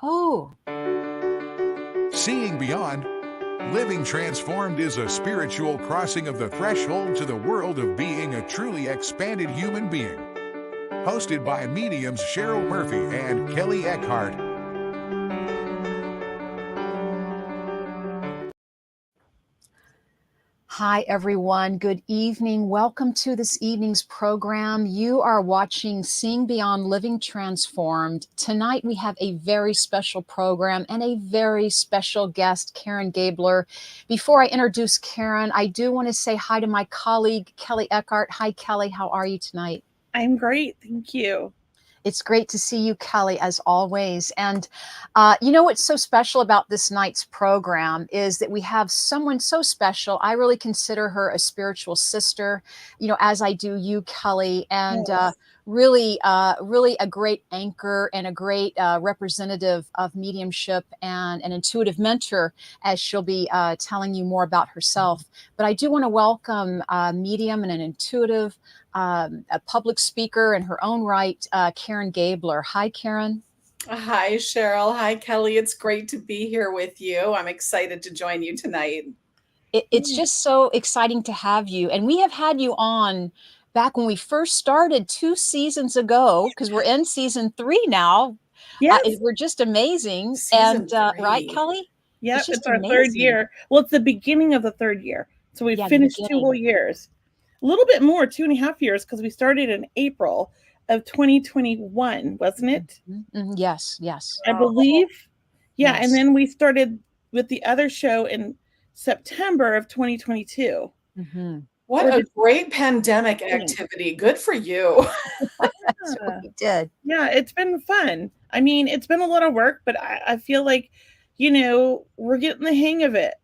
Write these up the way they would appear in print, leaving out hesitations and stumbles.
Oh, Seeing beyond, living transformed is a spiritual crossing of the threshold to the world of being a truly expanded human being. Hosted by mediums Cheryl Murphy and Kelly Eckhart. hi everyone. Good evening. Welcome to this evening's program. You are watching Seeing Beyond Living Transformed. Tonight we have a very special program and a very special guest, Karen Gabler. Before I introduce Karen, I do want to say hi to my colleague, Kelly Eckhart. Hi, Kelly. How are you tonight? I'm great. Thank you. It's great to see you, Kelly, as always. And you know what's so special about this night's program is that we have someone so special. I really consider her a spiritual sister, as I do you, Kelly, and Yes. really a great anchor and a great representative of mediumship and an intuitive mentor, as she'll be telling you more about herself. But I do want to welcome a medium and an intuitive, a public speaker in her own right, Karen Gabler. Hi, Karen. Hi, Cheryl. Hi, Kelly. It's great to be here with you. I'm excited to join you tonight. It's just so exciting to have you. And we have had you on back when we first started 2 seasons ago, because we're in season 3 now. Yes. We're just amazing. Season And right, 3. Kelly? Yep. Just It's our third amazing. year. Well, it's the beginning of the third year. So we've Yeah, the finished 2 beginning. whole years. A little bit more, 2.5 years, because we started in April of 2021, wasn't it? Yes. I believe. Yeah. Yes. And then we started with the other show in September of 2022. Mhm. What Or a did- great pandemic activity. Good for you. That's what we did. Yeah, it's been fun. I mean, it's been a lot of work, but I feel like, we're getting the hang of it.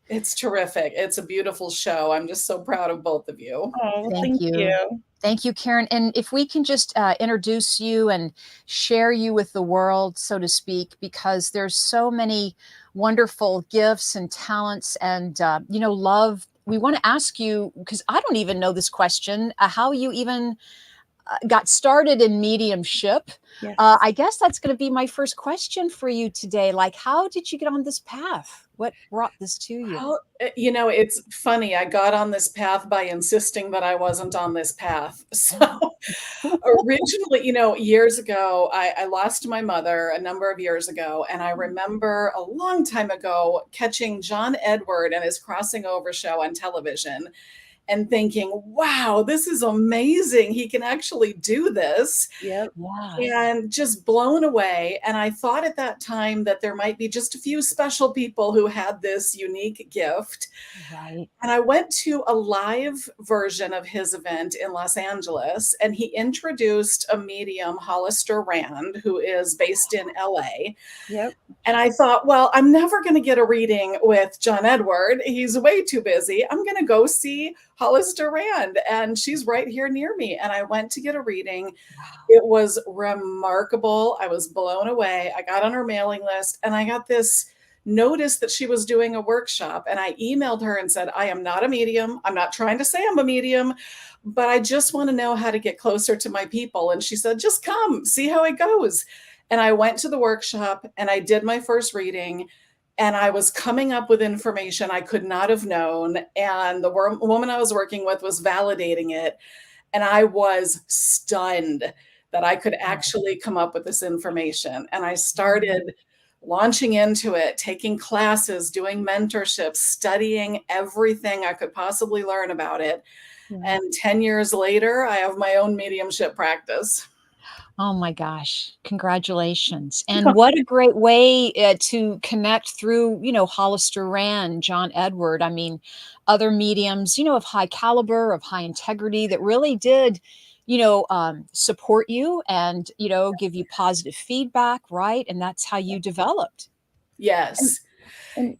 It's terrific. It's a beautiful show. I'm just so proud of both of you. Oh, Thank thank you. you. Thank you, Karen. And if we can just introduce you and share you with the world, so to speak, because there's so many wonderful gifts and talents and, love. We want to ask you, because I don't even know this question, how you even got started in mediumship. Yes. I guess that's going to be my first question for you today. Like, how did you get on this path? What brought this to you? Well, it's funny. I got on this path by insisting that I wasn't on this path. So originally, years ago, I lost my mother a number of years ago. And I remember a long time ago catching John Edward and his crossing over show on television and thinking, wow, this is amazing. He can actually do this. Yep. Yeah. And just blown away. And I thought at that time that there might be just a few special people who had this unique gift. Right. And I went to a live version of his event in Los Angeles, and he introduced a medium, Hollister Rand, who is based in LA. Yep. And I thought, well, I'm never going to get a reading with John Edward. He's way too busy. I'm going to go see Hollister Rand, and she's right here near me. And I went to get a reading. It was remarkable. I was blown away. I got on her mailing list, and I got this notice that she was doing a workshop. And I emailed her and said, I am not a medium. I'm not trying to say I'm a medium, but I just want to know how to get closer to my people. And she said, just come, see how it goes. And I went to the workshop and I did my first reading, and I was coming up with information I could not have known. And the woman I was working with was validating it. And I was stunned that I could actually come up with this information. And I started launching into it, taking classes, doing mentorships, studying everything I could possibly learn about it. And 10 years later, I have my own mediumship practice. Oh my gosh, congratulations. And what a great way to connect through, Hollister Rand, John Edward. I mean, other mediums, of high caliber, of high integrity that really did, support you and, give you positive feedback, right? And that's how you developed. Yes.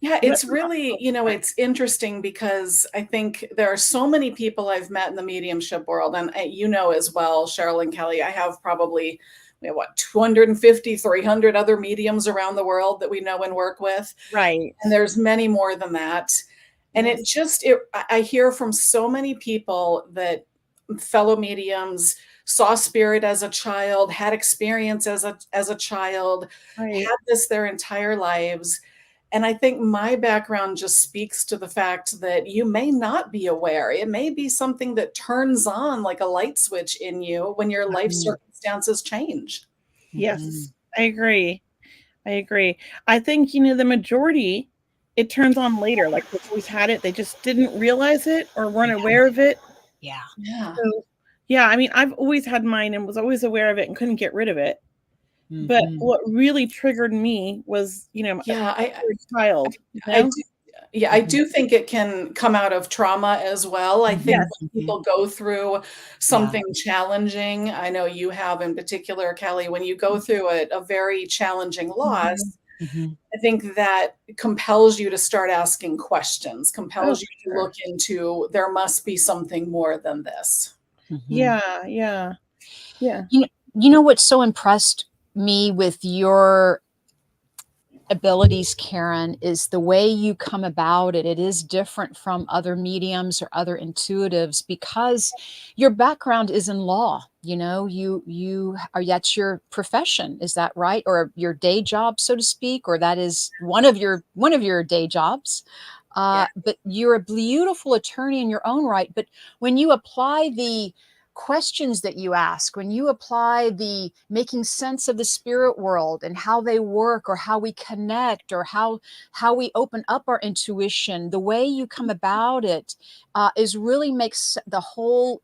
Yeah, it's really, it's interesting because I think there are so many people I've met in the mediumship world. And as well, Cheryl and Kelley, I have probably, 250, 300 other mediums around the world that we know and work with. Right. And there's many more than that. And I hear from so many people that fellow mediums saw spirit as a child, had experience as a child, Right. had this their entire lives. And I think my background just speaks to the fact that you may not be aware. It may be something that turns on like a light switch in you when your life Mhm. circumstances change. Mhm. Yes, I agree. I agree. I think, the majority, it turns on later. Like they've always had it. They just didn't realize it or weren't Yeah. aware of it. Yeah. Yeah. So, yeah, I mean, I've always had mine and was always aware of it and couldn't get rid of it. But Mhm. what really triggered me was, a Yeah, child, I do, yeah, I Mhm. do think it can come out of trauma as well. I think Mhm. Yes. when Mhm. people go through Yeah. something challenging, I know you have in particular, Kelly, when you go through a very challenging Mhm. loss, Mhm. I think that compels you to start asking questions, Oh, compels you for to sure. look into there must be something more than this. Mhm. Yeah, yeah, yeah. You know you know what so impressed me with your abilities, Karen, is the way you come about it. It is different from other mediums or other intuitives because your background is in law. You are that's your profession. Is that right? Or your day job, so to speak, or that is one of your day jobs. Yeah. But you're a beautiful attorney in your own right. But when you apply the questions that you ask, when you apply the making sense of the spirit world and how they work or how we connect or how we open up our intuition, the way you come about it is really makes the whole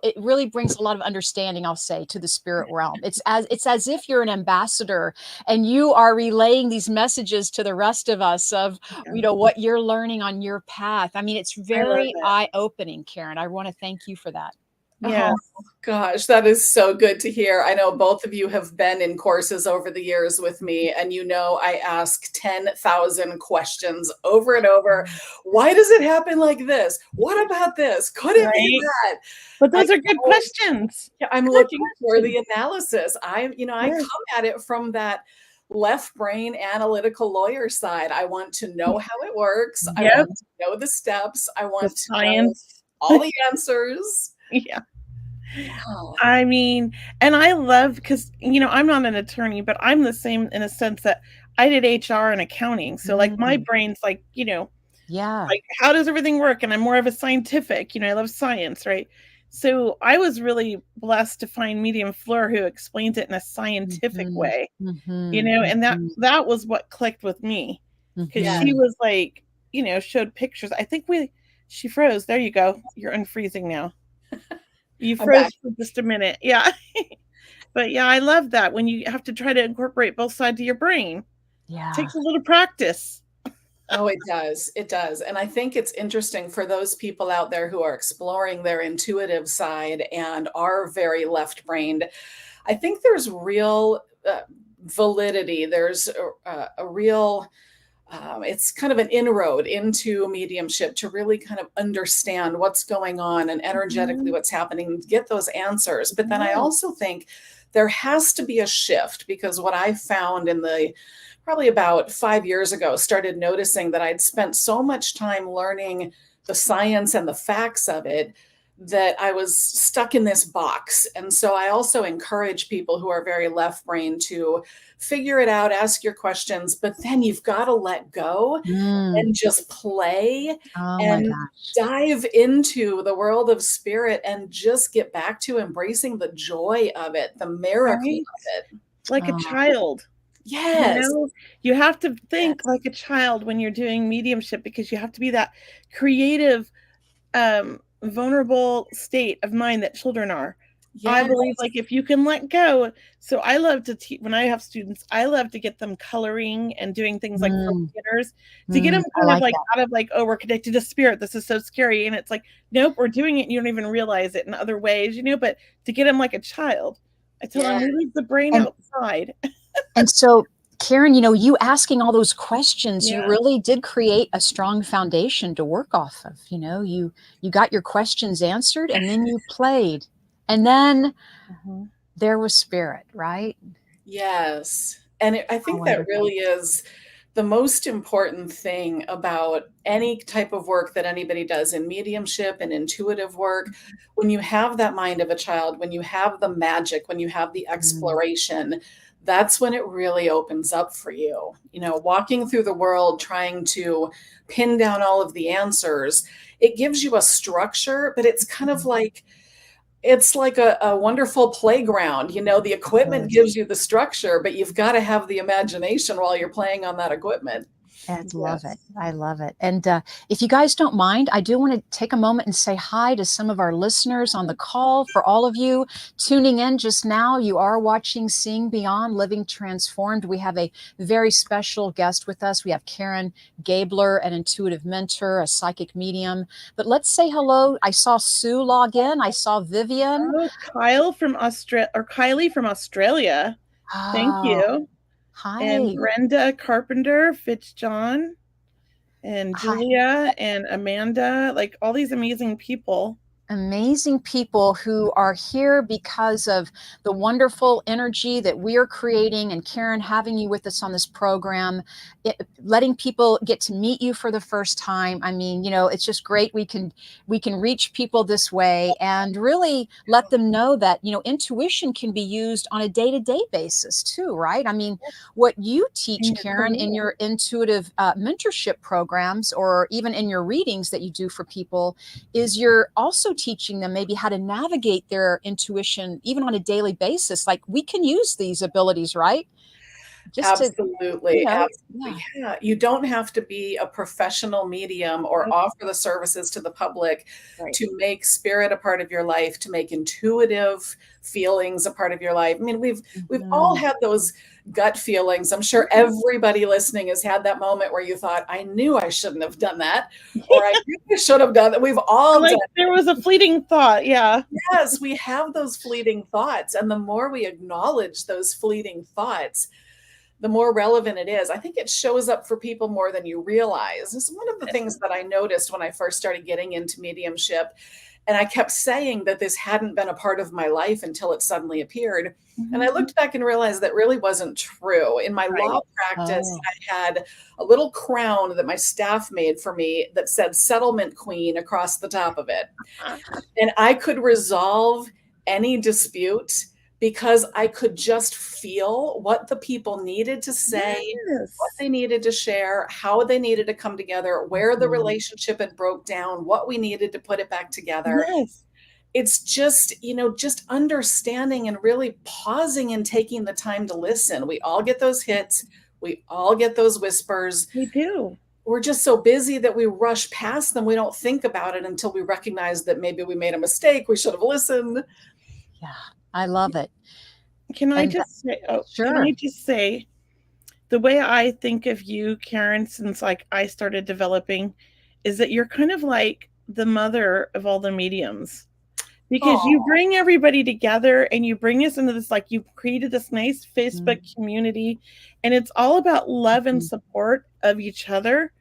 it really brings a lot of understanding, I'll say, to the spirit realm. It's as if you're an ambassador and you are relaying these messages to the rest of us of Yeah. what you're learning on your path. I mean, it's I love very it. eye-opening, Karen. I want to thank you for that. Yes. Oh gosh, that is so good to hear. I know both of you have been in courses over the years with me, and I ask 10,000 questions over and over. Why does it happen like this? What about this? Could it be Right? that? But I those are good always, questions. yeah, I'm Good looking for questions. the analysis. I Yes. come at it from that left brain analytical lawyer side. I want to know how it works. I Yep. want to know the steps. I The want to know science. all the answers. Yeah. Yeah. I mean, and I love because, I'm not an attorney, but I'm the same in a sense that I did HR and accounting. So, like, my Mm, brain's like, yeah. like, how does everything work? And I'm more of a scientific, I love science, right? So, I was really blessed to find Medium Fleur who explains it in a scientific Mhm. way, Mhm. and that Mhm. that was what clicked with me because Yeah. she Mhm. was like, showed pictures. I think she froze. There you go. You're unfreezing now. You I'm back. froze for just a minute. Yeah. But yeah, I love that when you have to try to incorporate both sides of your brain. Yeah. Takes a little practice. Oh, it does. It does. And I think it's interesting for those people out there who are exploring their intuitive side and are very left brained. I think there's real validity. There's a real, it's kind of an inroad into mediumship to really kind of understand what's going on and energetically Mhm. what's happening, get those answers. But then I Yeah. also think there has to be a shift because what I found in the probably about 5 years ago, started noticing that I'd spent so much time learning the science and the facts of it that I was stuck in this box. And so I also encourage people who are very left brain to figure it out, ask your questions, but then you've got to let go Mm. and just play Oh my and gosh. dive into the world of spirit and just get back to embracing the joy of it, the miracle Right? of it. Like a Oh, child. You Yes. know, you have to think Yes. like a child when you're doing mediumship because you have to be that creative, vulnerable state of mind that children are. I Yes. believe like if you can let go. So I love to teach when I have students, I love to get them coloring and doing things like for mm, beginners to get them I kind of like like that. out of like, oh, we're connected to spirit. This is so scary. And it's like, nope, we're doing it. And you don't even realize it in other ways, but to get them like a child, I tell them Yeah. we leave the brain And outside. and so, Karen, you asking all those questions, you Yeah. really did create a strong foundation to work off of. You got your questions answered and then you played. And then Mhm. there was spirit, right? Yes. And I How think that wonderful. really is the most important thing about any type of work that anybody does in mediumship and intuitive work, when you have that mind of a child, when you have the magic, when you have the Mm, exploration, that's when it really opens up for you. You know, walking through the world trying to pin down all of the answers, it gives you a structure, but it's like a wonderful playground. You know, the equipment yes. gives you the structure, but you've got to have the imagination while you're playing on that equipment. I love it. Yes. I love it. And if you guys don't mind, I do want to take a moment and say hi to some of our listeners on the call. For all of you tuning in just now, you are watching Seeing Beyond Living Transformed. We have a very special guest with us. We have Karen Gabler, an intuitive mentor, a psychic medium. But let's say hello. I saw Sue log in. I saw Vivian. Oh, Kyle from Australia, or Kylie from Australia. Thank Oh, you. And hi. Brenda Carpenter, Fitzjohn, and Hi. Julia and Amanda, like all these amazing people. Amazing people who are here because of the wonderful energy that we are creating, and Karen, having you with us on this program, letting people get to meet you for the first time. I mean, you know, it's just great. We can reach people this way and really let them know that, you know, intuition can be used on a day-to-day basis too, right? I mean, what you teach, In your Karen, in career. your intuitive mentorship programs, or even in your readings that you do for people, is you're also teaching them maybe how to navigate their intuition even on a daily basis. Like, we can use these abilities, right? Just to, Absolutely, yeah, absolutely. Yeah, you don't have to be a professional medium or That's offer the services to the public right. to make spirit a part of your life, to make intuitive feelings a part of your life. I mean, we've all mhm. had those gut feelings. I'm sure everybody listening has had that moment where you thought, "I knew I shouldn't have done that," or "I knew I should have done that." We've all done. Like there was a fleeting thought. Yeah. Yes, we have those fleeting thoughts, and the more we acknowledge those fleeting thoughts, the more relevant it is. I think it shows up for people more than you realize. It's one of the things that I noticed when I first started getting into mediumship. And I kept saying that this hadn't been a part of my life until it suddenly appeared. And I Mhm. looked back and realized that really wasn't true. In my law Right. practice, Oh, I had a little crown that my staff made for me that said settlement queen across the top of it. And I could resolve any dispute because I could just feel what the people needed to say, what Yes. they needed to share, how they needed to come together, where the mhm. relationship had broke down, what we needed to put it back together. Yes. It's just, just understanding and really pausing and taking the time to listen. We all get those hits. We all get those whispers. We do. We're just so busy that we rush past them. We don't think about it until we recognize that maybe we made a mistake. We should have listened. Yeah, I love it. Can I And just say, oh, can I sure. just say the way I think of you, Karen, since like I started developing, is that you're kind of like the mother of all the mediums because you Oh, bring everybody together and you bring us into this, like you've created this nice Facebook community, and it's all about love and Mhm. support of each other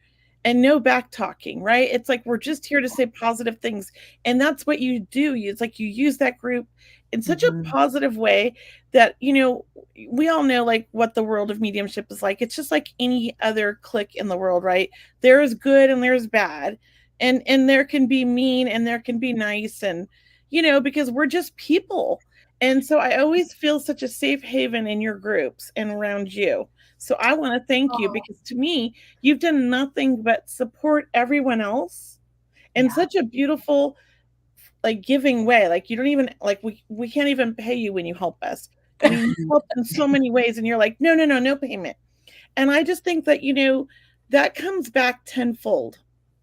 and no back talking, right? It's like we're just here to say positive things. And that's what you do. It's like you use that group in such a Mhm. positive way that, we all know like what the world of mediumship is like. It's just like any other clique in the world, right? There is good and there's bad. And there can be mean and there can be nice, and because we're just people. And so I always feel such a safe haven in your groups and around you. So I want to thank you, oh, because to me, you've done nothing but support everyone else in Yeah. such a beautiful, like, giving way. Like, you don't even like, we can't even pay you when you help us. I mean, you help in so many ways, and you're like, no, no, no, no payment. And I just think that, that comes back tenfold.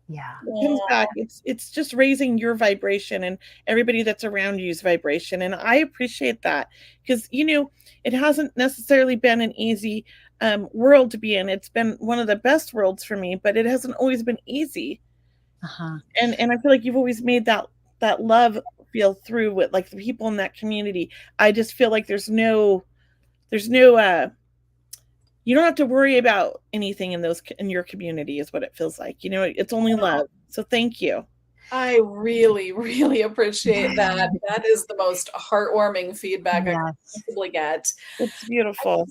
Yeah. It comes back. It's just raising your vibration and everybody that's around you's vibration. And I appreciate that, because, it hasn't necessarily been an easy world to be in. It's been one of the best worlds for me, but it hasn't always been easy. Uh-huh. And I feel like you've always made that love feel through with like the people in that community. I just feel like there's no you don't have to worry about anything in your community, is what it feels like. It's only love. So thank you. I really, really appreciate that. That is the most heartwarming feedback I could Yes. possibly get. It's beautiful.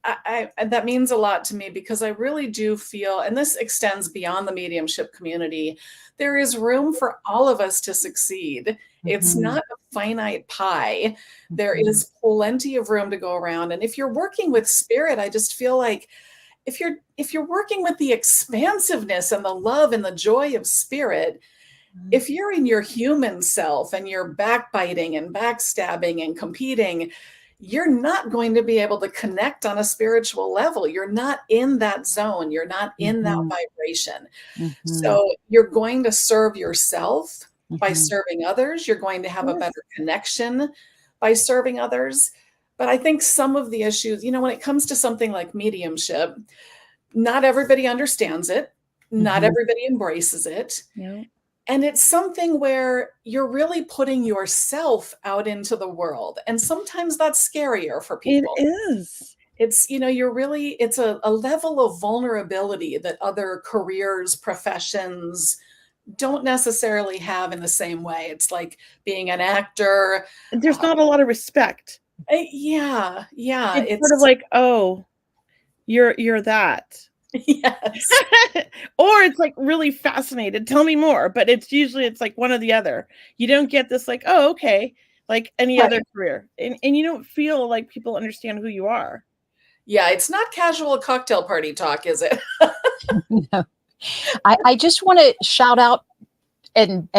that means a lot to me because I really do feel, and this extends beyond the mediumship community, there is room for all of us to succeed. It's Mhm. not a finite pie. There Mhm. is plenty of room to go around. And if you're working with spirit, I just feel like if you're working with the expansiveness and the love and the joy of spirit, if you're in your human self and you're backbiting and backstabbing and competing, you're not going to be able to connect on a spiritual level. You're not in that zone. You're not in that Mhm. vibration. Mhm. So you're going to serve yourself by Mhm. serving others. You're going to have a Yes. better connection by serving others. But I think some of the issues, when it comes to something like mediumship, not everybody understands it. Not Mhm. everybody embraces it. Yeah. And it's something where you're really putting yourself out into the world. And sometimes that's scarier for It people. is. It's a level of vulnerability that other careers, professions don't necessarily have in the same way. It's like being an actor. There's Uh, not a lot of respect. yeah, yeah. It's sort of It's, like, oh, you're that. yes. Or it's like really fascinated. Tell me more. But it's like one or the other. You don't get this like, oh, okay, like any other Right. career. And you don't feel like people understand who you are. Yeah, it's not casual cocktail party talk, is it? No. I just want to shout out and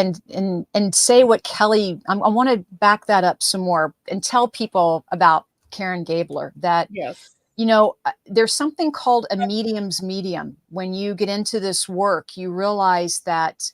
say what Kelly. I want to back that up some more and tell people about Karen Gabler that Yes. there's something called a medium's medium. When you get into this work, you realize that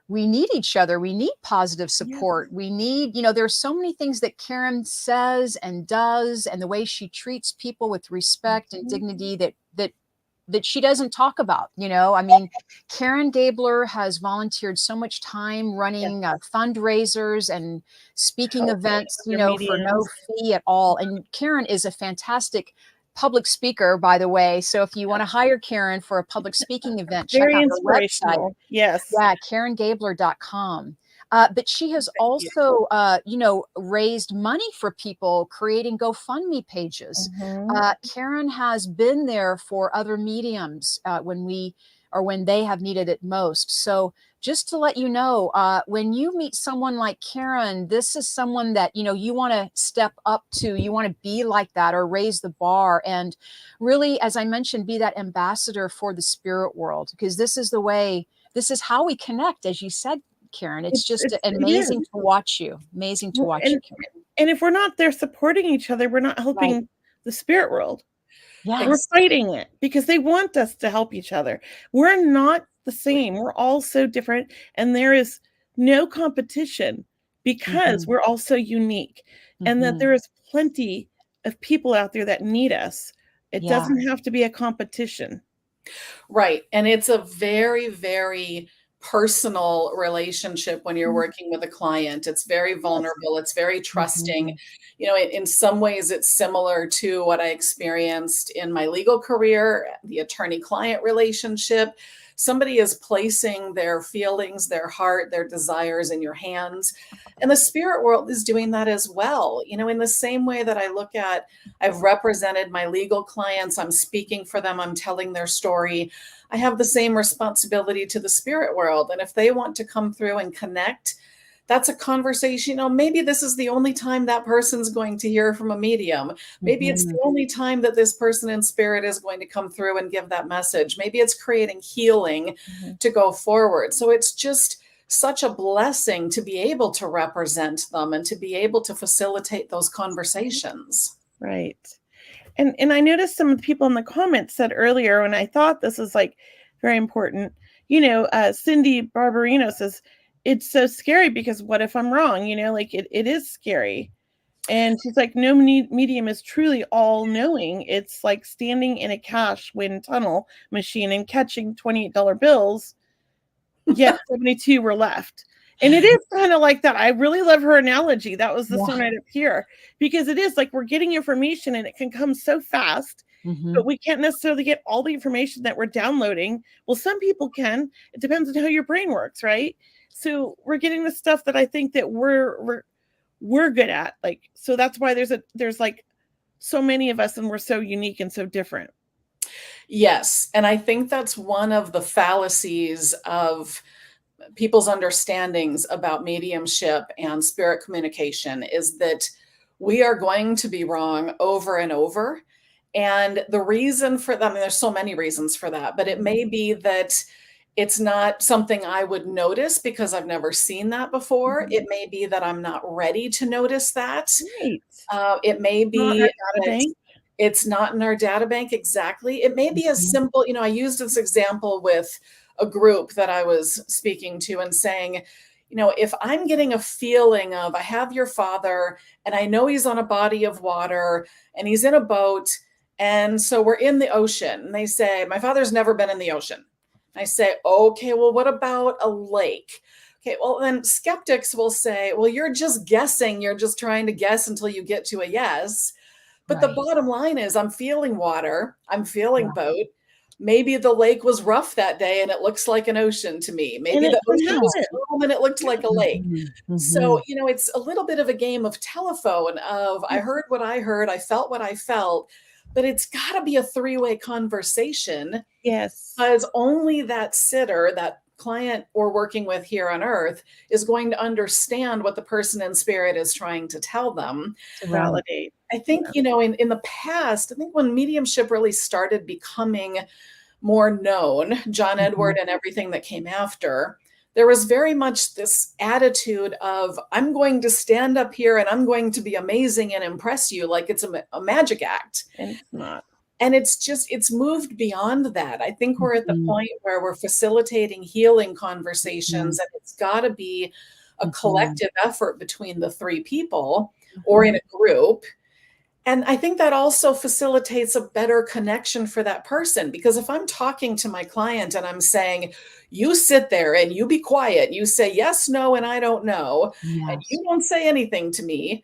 we need each other. We need positive Yes. support. We need, there's so many things that Karen says and does, and the way she treats people with respect and Mhm. dignity that she doesn't talk about. I mean, Karen Gabler has volunteered so much time Yes. running fundraisers and speaking Helping events, other for no mediums. fee at all. And Karen is a fantastic public speaker, by the way. So if you want to hire Karen for a public speaking event, check Very out her website. inspirational. Yes. Yeah, KarenGabler.com. But she has Thank you. also, raised money for people, creating GoFundMe pages. Mhm. Karen has been there for other mediums when they have needed it most. So just to let you know, when you meet someone like Karen, this is someone that, you want to step up to, you want to be like that or raise the bar. And really, as I mentioned, be that ambassador for the spirit world, because this is how we connect, as you said, Karen. It's just It is. amazing to watch you. Amazing to Well, watch you, Karen. and if we're not there supporting each other, we're not Right. helping the spirit world. We're Yes. fighting it because they want us to help each other. We're not the same. We're all so different, and there is no competition because Hmm. we're all so unique, and that Hmm. there is plenty of people out there that need us. It Yeah. doesn't have to be a competition. Right. And it's a very, very personal relationship when you're Mhm. working with a client. It's very Yes. vulnerable, it's very trusting. Hmm. In some ways, it's similar to what I experienced in my legal career, the attorney client relationship. Somebody is placing their feelings, their heart, their desires in your hands. And the spirit world is doing that as well. In the same way that I've represented my legal clients, I'm speaking for them, I'm telling their story. I have the same responsibility to the spirit world. And if they want to come through and connect, that's a conversation. Maybe this is the only time that person's going to hear from a medium. Maybe it's Hmm. the only time that this person in spirit is going to come through and give that message. Maybe it's creating healing Mhm. to go forward. So it's just such a blessing to be able to represent them and to be able to facilitate those conversations. Right. And I noticed some of the people in the comments said earlier, and I thought this was like very important. Cindy Barbarino says it's so scary because what if I'm wrong? Like it is scary. And she's like, no medium is truly all knowing. It's like standing in a cash wind tunnel machine and catching $28 bills, yet 72 were left. And it is kind of like that. I really love her analogy. That was this Yeah. one right up here, because it is like we're getting information and it can come so fast, Hmm. but we can't necessarily get all the information that we're downloading. Well, some people can. It depends on how your brain works, right? So we're getting the stuff that I think that we're good at. Like, so that's why there's like so many of us, and we're so unique and so different. Yes. And I think that's one of the fallacies of people's understandings about mediumship and spirit communication is that we are going to be wrong over and over. And the reason for that, I mean, there's so many reasons for that, but it may be that it's not something I would notice because I've never seen that before. It may be that I'm not ready to notice that. Right. It may Not be our data that bank. it's not in our data bank exactly. It may be as simple, I used this example with a group that I was speaking to and saying, if I'm getting a feeling of, I have your father and I know he's on a body of water and he's in a boat. And so we're in the ocean. And they say, my father's never been in the ocean. I say, okay, well, what about a lake? Okay, well, then skeptics will say, well, you're just guessing. You're just trying to guess until you get to a yes. But the bottom line is I'm feeling water. I'm feeling boat. Maybe the lake was rough that day and it looks like an ocean to me. Maybe the ocean was calm and it looked like a lake. So, it's a little bit of a game of telephone of I heard what I heard, I felt what I felt, but it's got to be a three-way conversation. Yes. Because only that sitter, that client we're working with here on earth is going to understand what the person in spirit is trying to tell them. To validate. I think, in the past, I think when mediumship really started becoming more known, John Edward and everything that came after, there was very much this attitude of, I'm going to stand up here and I'm going to be amazing and impress you like it's a magic act. And it's not. And it's moved beyond that. I think we're at the point where we're facilitating healing conversations and it's got to be a collective effort between the three people or in a group. And I think that also facilitates a better connection for that person. Because if I'm talking to my client and I'm saying, you sit there and you be quiet, you say yes, no, and I don't know, and you don't say anything to me,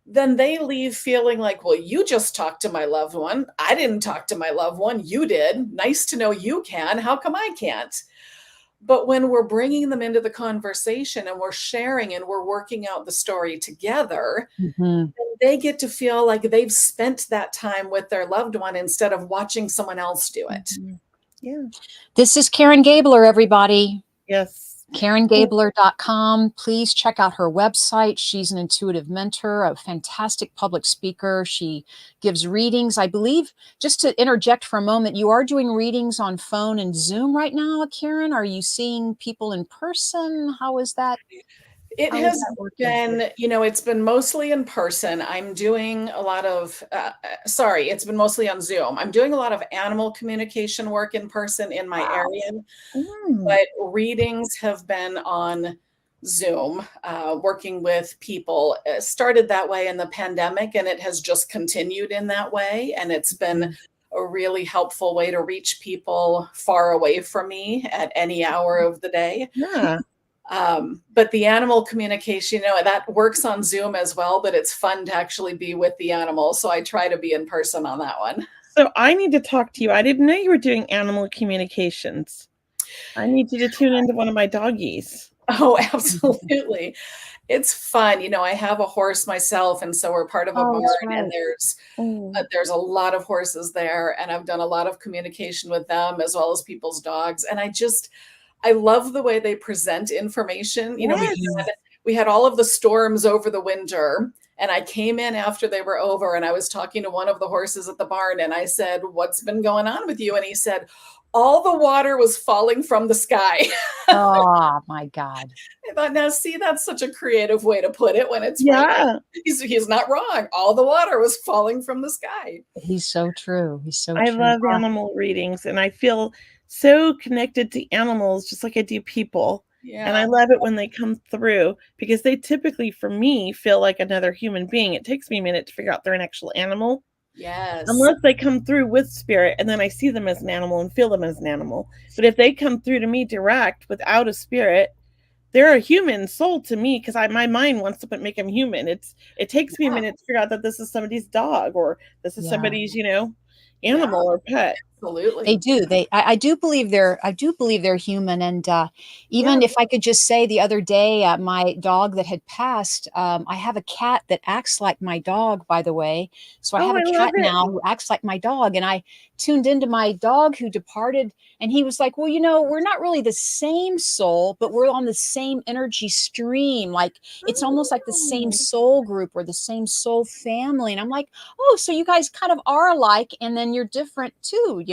then they leave feeling like, well, you just talked to my loved one. I didn't talk to my loved one. You did. Nice to know you can. How come I can't? But when we're bringing them into the conversation and we're sharing and we're working out the story together, then they get to feel like they've spent that time with their loved one instead of watching someone else do it. Yeah. This is Karen Gabler, everybody. Yes. KarenGabler.com. Please check out her website. She's an intuitive mentor, a fantastic public speaker. She gives readings. I believe, just to interject for a moment, you are doing readings on phone and Zoom right now, Karen. Are you seeing people in person? How is that? It has been, it's been mostly in person. I'm doing a lot of, it's been mostly on Zoom. I'm doing a lot of animal communication work in person in my area, but readings have been on Zoom, working with people. It started that way in the pandemic and it has just continued in that way. And it's been a really helpful way to reach people far away from me at any hour of the day. Yeah. But the animal communication, that works on Zoom as well, but it's fun to actually be with the animal. So I try to be in person on that one. So I need to talk to you. I didn't know you were doing animal communications. I need you to tune into one of my doggies. Oh, absolutely. It's fun. I have a horse myself, and so we're part of a barn, and there's a lot of horses there, and I've done a lot of communication with them as well as people's dogs. And I love the way they present information. We had all of the storms over the winter, and I came in after they were over, and I was talking to one of the horses at the barn, and I said, "What's been going on with you?" And he said, all the water was falling from the sky. Oh my God. I thought, now see, that's such a creative way to put it when it's right. He's not wrong. All the water was falling from the sky. He's so true. He's so I true. love animal readings, and I feel so connected to animals just like I do people. Yeah. And I love it when they come through because they typically, for me, feel like another human being. It takes me a minute to figure out they're an actual animal. Yes. Unless they come through with spirit and then I see them as an animal and feel them as an animal. But if they come through to me direct without a spirit, they're a human soul to me because my mind wants to make them human. It takes me a minute to figure out that this is somebody's dog or this is somebody's, animal or pet. Absolutely. They do. I do believe they're human. And Yeah. even if I could just say, the other day, my dog that had passed, I have a cat that acts like my dog, by the way. So I Oh, have a I love cat it. now who acts like my dog. And I tuned into my dog who departed, and he was like, well, we're not really the same soul, but we're on the same energy stream. Like, it's almost like the same Oh, soul group or the same soul family. And I'm like, oh, so you guys kind of are alike, and then you're different too,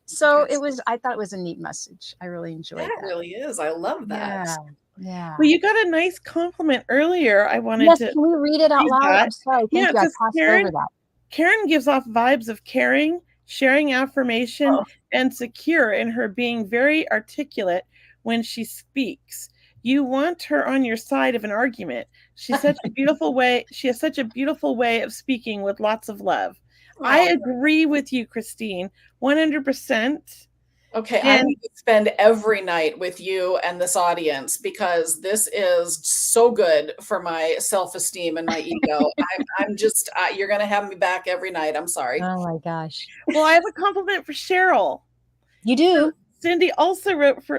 so I thought it was a neat message. I really enjoyed That that. really is. I love that. Yeah. Yeah. well, you got a nice compliment earlier. I wanted Yes, to can we read it out read loud? that. I'm sorry. Yeah, Thank it you. I says passed over that. Karen gives off vibes of caring, sharing affirmation, Oh, and secure in her being very articulate when she speaks. You want her on your side of an argument. She has such a beautiful way of speaking with lots of love. I oh. agree with you, Christine, 100%. Okay, I And need to spend every night with you and this audience because this is so good for my self-esteem and my ego. I'm just, you're going to have me back every night. I'm sorry. Oh my gosh. well, I have a compliment for Cheryl. You do? Cindy wrote for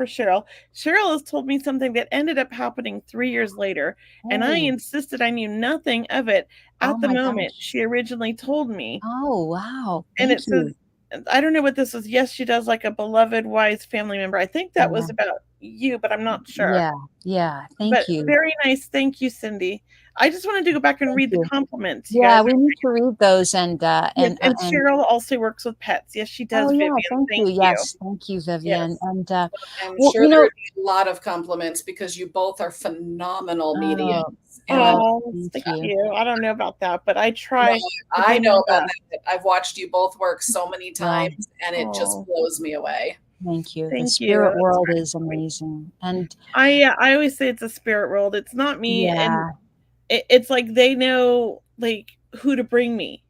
Cheryl. Cheryl has told me something that ended up happening 3 years later, and I Oh, insisted I knew nothing of it oh at the my moment gosh. she originally told me. Oh, wow. And Thank it says, you. I don't know what this was. Yes, she does, like a beloved, wise family member. I think that was Yeah. about you, but I'm not sure. Yeah. Yeah. But Thank you. very nice. Thank you, Cindy. I just wanted to go back and Thank read the you. compliments, you Yeah, guys. we need to read those Yes, and Cheryl also works with pets. Yes, she oh does, yeah, Vivian. thank you. Thank you. Yes, thank you, Vivian. Yes. And I'm well, sure there would be a lot of compliments because you both are phenomenal mediums. oh, And I, Oh, thank thank you. you. I don't know about that, but I no, try to I do my know about best. that. I've watched you both work so many Well, times and it just Oh, blows me away. thank you. The thank you. spirit That's world very is sweet. amazing. And I always say it's a spirit world. It's not me, and yeah, it's like they know like who to bring me.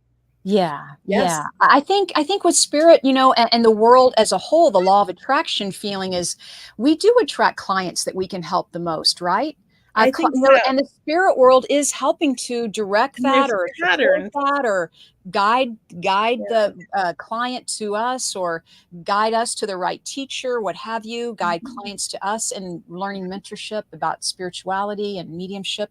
yeah, yeah. Yes. I think with spirit, and the world as a whole, the law of attraction feeling is we do attract clients that we can help the most, right? I think so. And the spirit world is helping to direct And that there's or support patterns. that or guide Yeah. the client to us or guide us to the right teacher, what have you, guide Mhm. clients to us in learning mentorship about spirituality and mediumship.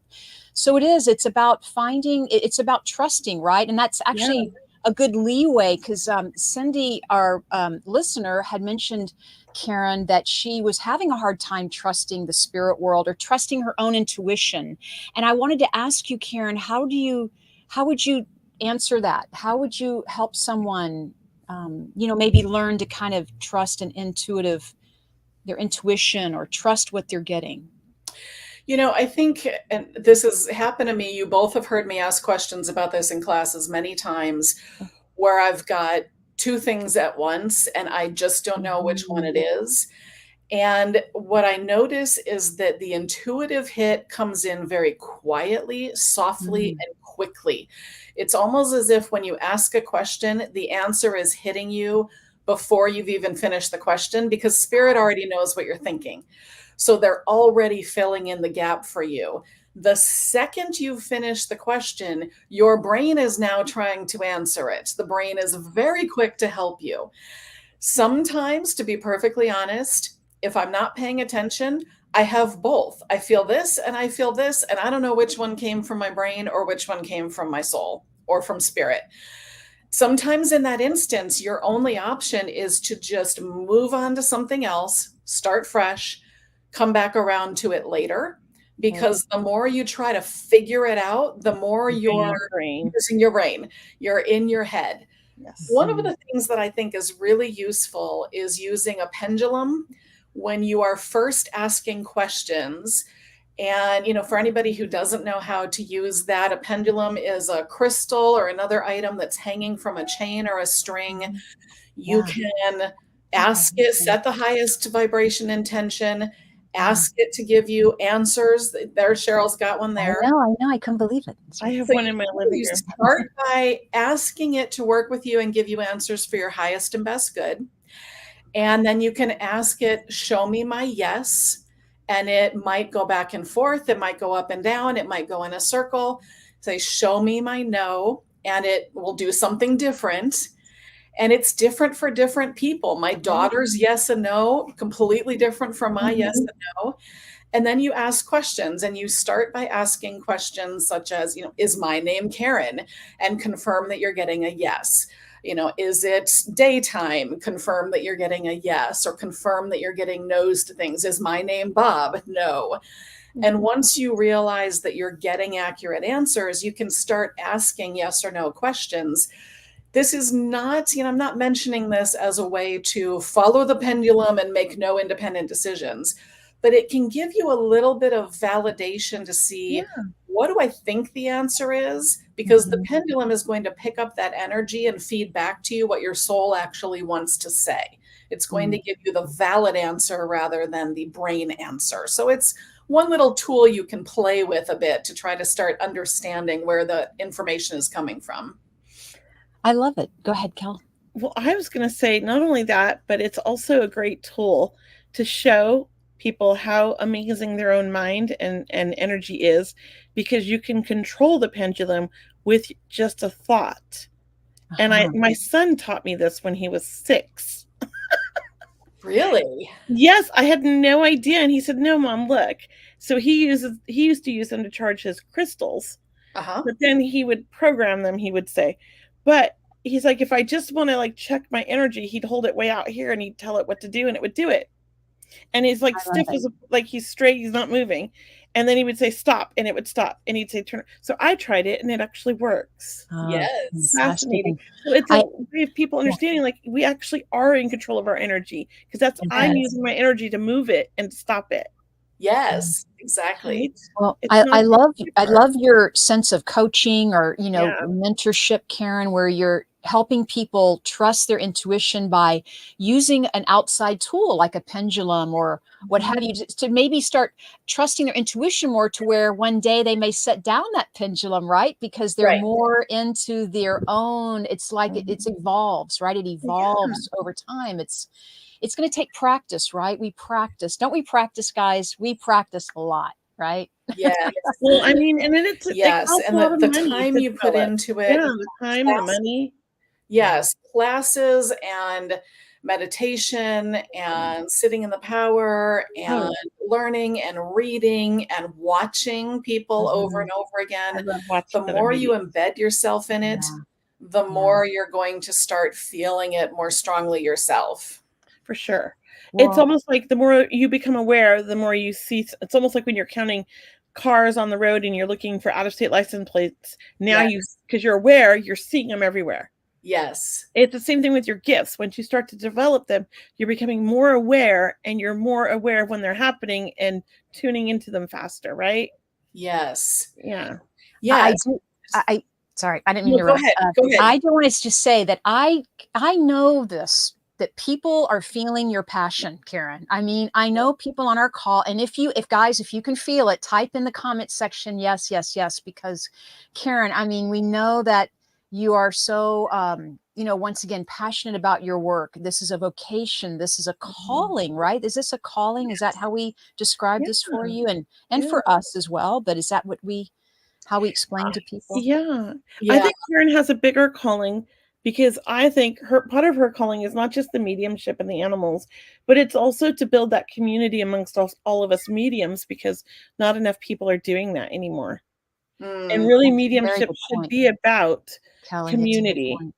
So it's about it's about trusting, right? And that's Yeah. actually a good leeway because Cindy, our listener, had mentioned, Karen, that she was having a hard time trusting the spirit world or trusting her own intuition. And I wanted to ask you, Karen, how would you answer that? How would you help someone, maybe learn to kind of trust their intuition or trust what they're getting? I think, and this has happened to me, you both have heard me ask questions about this in classes many times, where I've got two things at once and I just don't know which one it Mhm. is. And what I notice is that the intuitive hit comes in very quietly, softly, Mhm. and quickly. It's almost as if when you ask a question, the answer is hitting you before you've even finished the question because spirit already knows what you're thinking. So they're already filling in the gap for you. The second you finish the question, your brain is now trying to answer it. The brain is very quick to help you. Sometimes, to be perfectly honest, if I'm not paying attention, I have both. I feel this and I feel this, and I don't know which one came from my brain or which one came from my soul or from spirit. Sometimes, in that instance, your only option is to just move on to something else, start fresh, come back around to it later. Okay. Because the more you try to figure it out, the more you're Brain. using your brain, you're in your head. Yes. One of Mhm. the things that I think is really useful is using a pendulum when you are first asking questions. And, for anybody who doesn't know how to use that, a pendulum is a crystal or another item that's hanging from a chain or a string. Mhm. You Yeah. can Okay. ask it, set the highest vibration intention, Yeah. ask it to give you answers. There, Cheryl's got one I there. know. I know. I couldn't believe it. That's I right. have So one in my living you room. start by asking it to work with you and give you answers for your highest and best good. And then you can ask it, show me my yes. And it might go back and forth. It might go up and down. It might go in a circle. Say, show me my no. and it will do something different. And it's different for different people. My daughter's yes and no, completely different from my yes Mhm. and no. And then you ask questions, and you start by asking questions such as, is my name Karen? And confirm that you're getting a yes. Is it daytime? Confirm that you're getting a yes, or confirm that you're getting no's to things. Is my name Bob? No. And Mhm. once you realize that you're getting accurate answers, you can start asking yes or no questions. This is not, I'm not mentioning this as a way to follow the pendulum and make no independent decisions, but it can give you a little bit of validation to see, Yeah. what do I think the answer is? Because the Mhm. pendulum is going to pick up that energy and feed back to you what your soul actually wants to say. It's going to Mm. give you the valid answer rather than the brain answer. So it's one little tool you can play with a bit to try to start understanding where the information is coming from. I love it. Go ahead, Kel. Well, I was going to say not only that, but it's also a great tool to show people how amazing their own mind and energy is, because you can control the pendulum with just a thought. And Uh-huh. my son taught me this when he was 6. Really? Yes, I had no idea. And he said, "No, Mom, look." So he used to use them to charge his crystals, Uh-huh. but then he would program them, he would say. But he's like, if I just want to like check my energy, he'd hold it way out here and he'd tell it what to do and it would do it. And he's like I love stiff it. as like he's straight, he's not moving. And then he would say stop and it would stop. And he'd say turn. So I tried it and it actually works. Oh, Yes. Fascinating. fascinating. So it's a I way of people Yeah, understanding like we actually are in control of our energy, because that's I'm yes. using my energy to move it and stop it. Yes, exactly. Right? Well, It's I not I just love I paper. love your sense of coaching or, Yeah. mentorship, Karen, where you're helping people trust their intuition by using an outside tool like a pendulum or what Mhm. have you, to maybe start trusting their intuition more, to where one day they may set down that pendulum, right? Because they're Right. more into their own, it's like it's evolves, right? It Yeah. evolves over time. It's going to take practice, right? We practice. Don't we practice, guys? We practice a lot, right? Yes. Well, I mean, and then it Yes, costs a and lot the of the money time to you put develop. into Yeah, it, the time, the class money. Yeah. yes, classes and meditation and sitting in the power and Oh, learning and reading and watching people over Mhm. and over I again, love the watching other more you mediums. embed yourself in it, Yeah. the Yeah. more you're going to start feeling it more strongly yourself. For sure. It's Well, almost like the more you become aware, the more you see. It's almost like when you're counting cars on the road and you're looking for out of state license plates. Now you, Yes. because you're aware, you're seeing them everywhere. Yes. It's the same thing with your gifts. Once you start to develop them, you're becoming more aware and you're more aware of when they're happening and tuning into them faster, right? Yes. Yeah. I Yes. do. I sorry, I didn't mean No, to go interrupt. ahead. Go ahead. I do want to just say that I know this, that people are feeling your passion, Karen. I mean, I know people on our call, and if guys, if you can feel it, type in the comment section, yes, yes, yes, because Karen, I mean, we know that you are so once again passionate about your work. This is a vocation. This is a Mhm. calling, right? Is this a calling? Is that how we describe Yeah. this for you, and Yeah. for us as well? But is that what we how we explain to people? Yeah. I Yeah. think Karen has a bigger calling, because I think her part of her calling is not just the mediumship and the animals, but it's also to build that community amongst all of us mediums, because not enough people are doing that anymore. And Mm, really That's a very mediumship good should point, be about Kelly. It's a good community. point.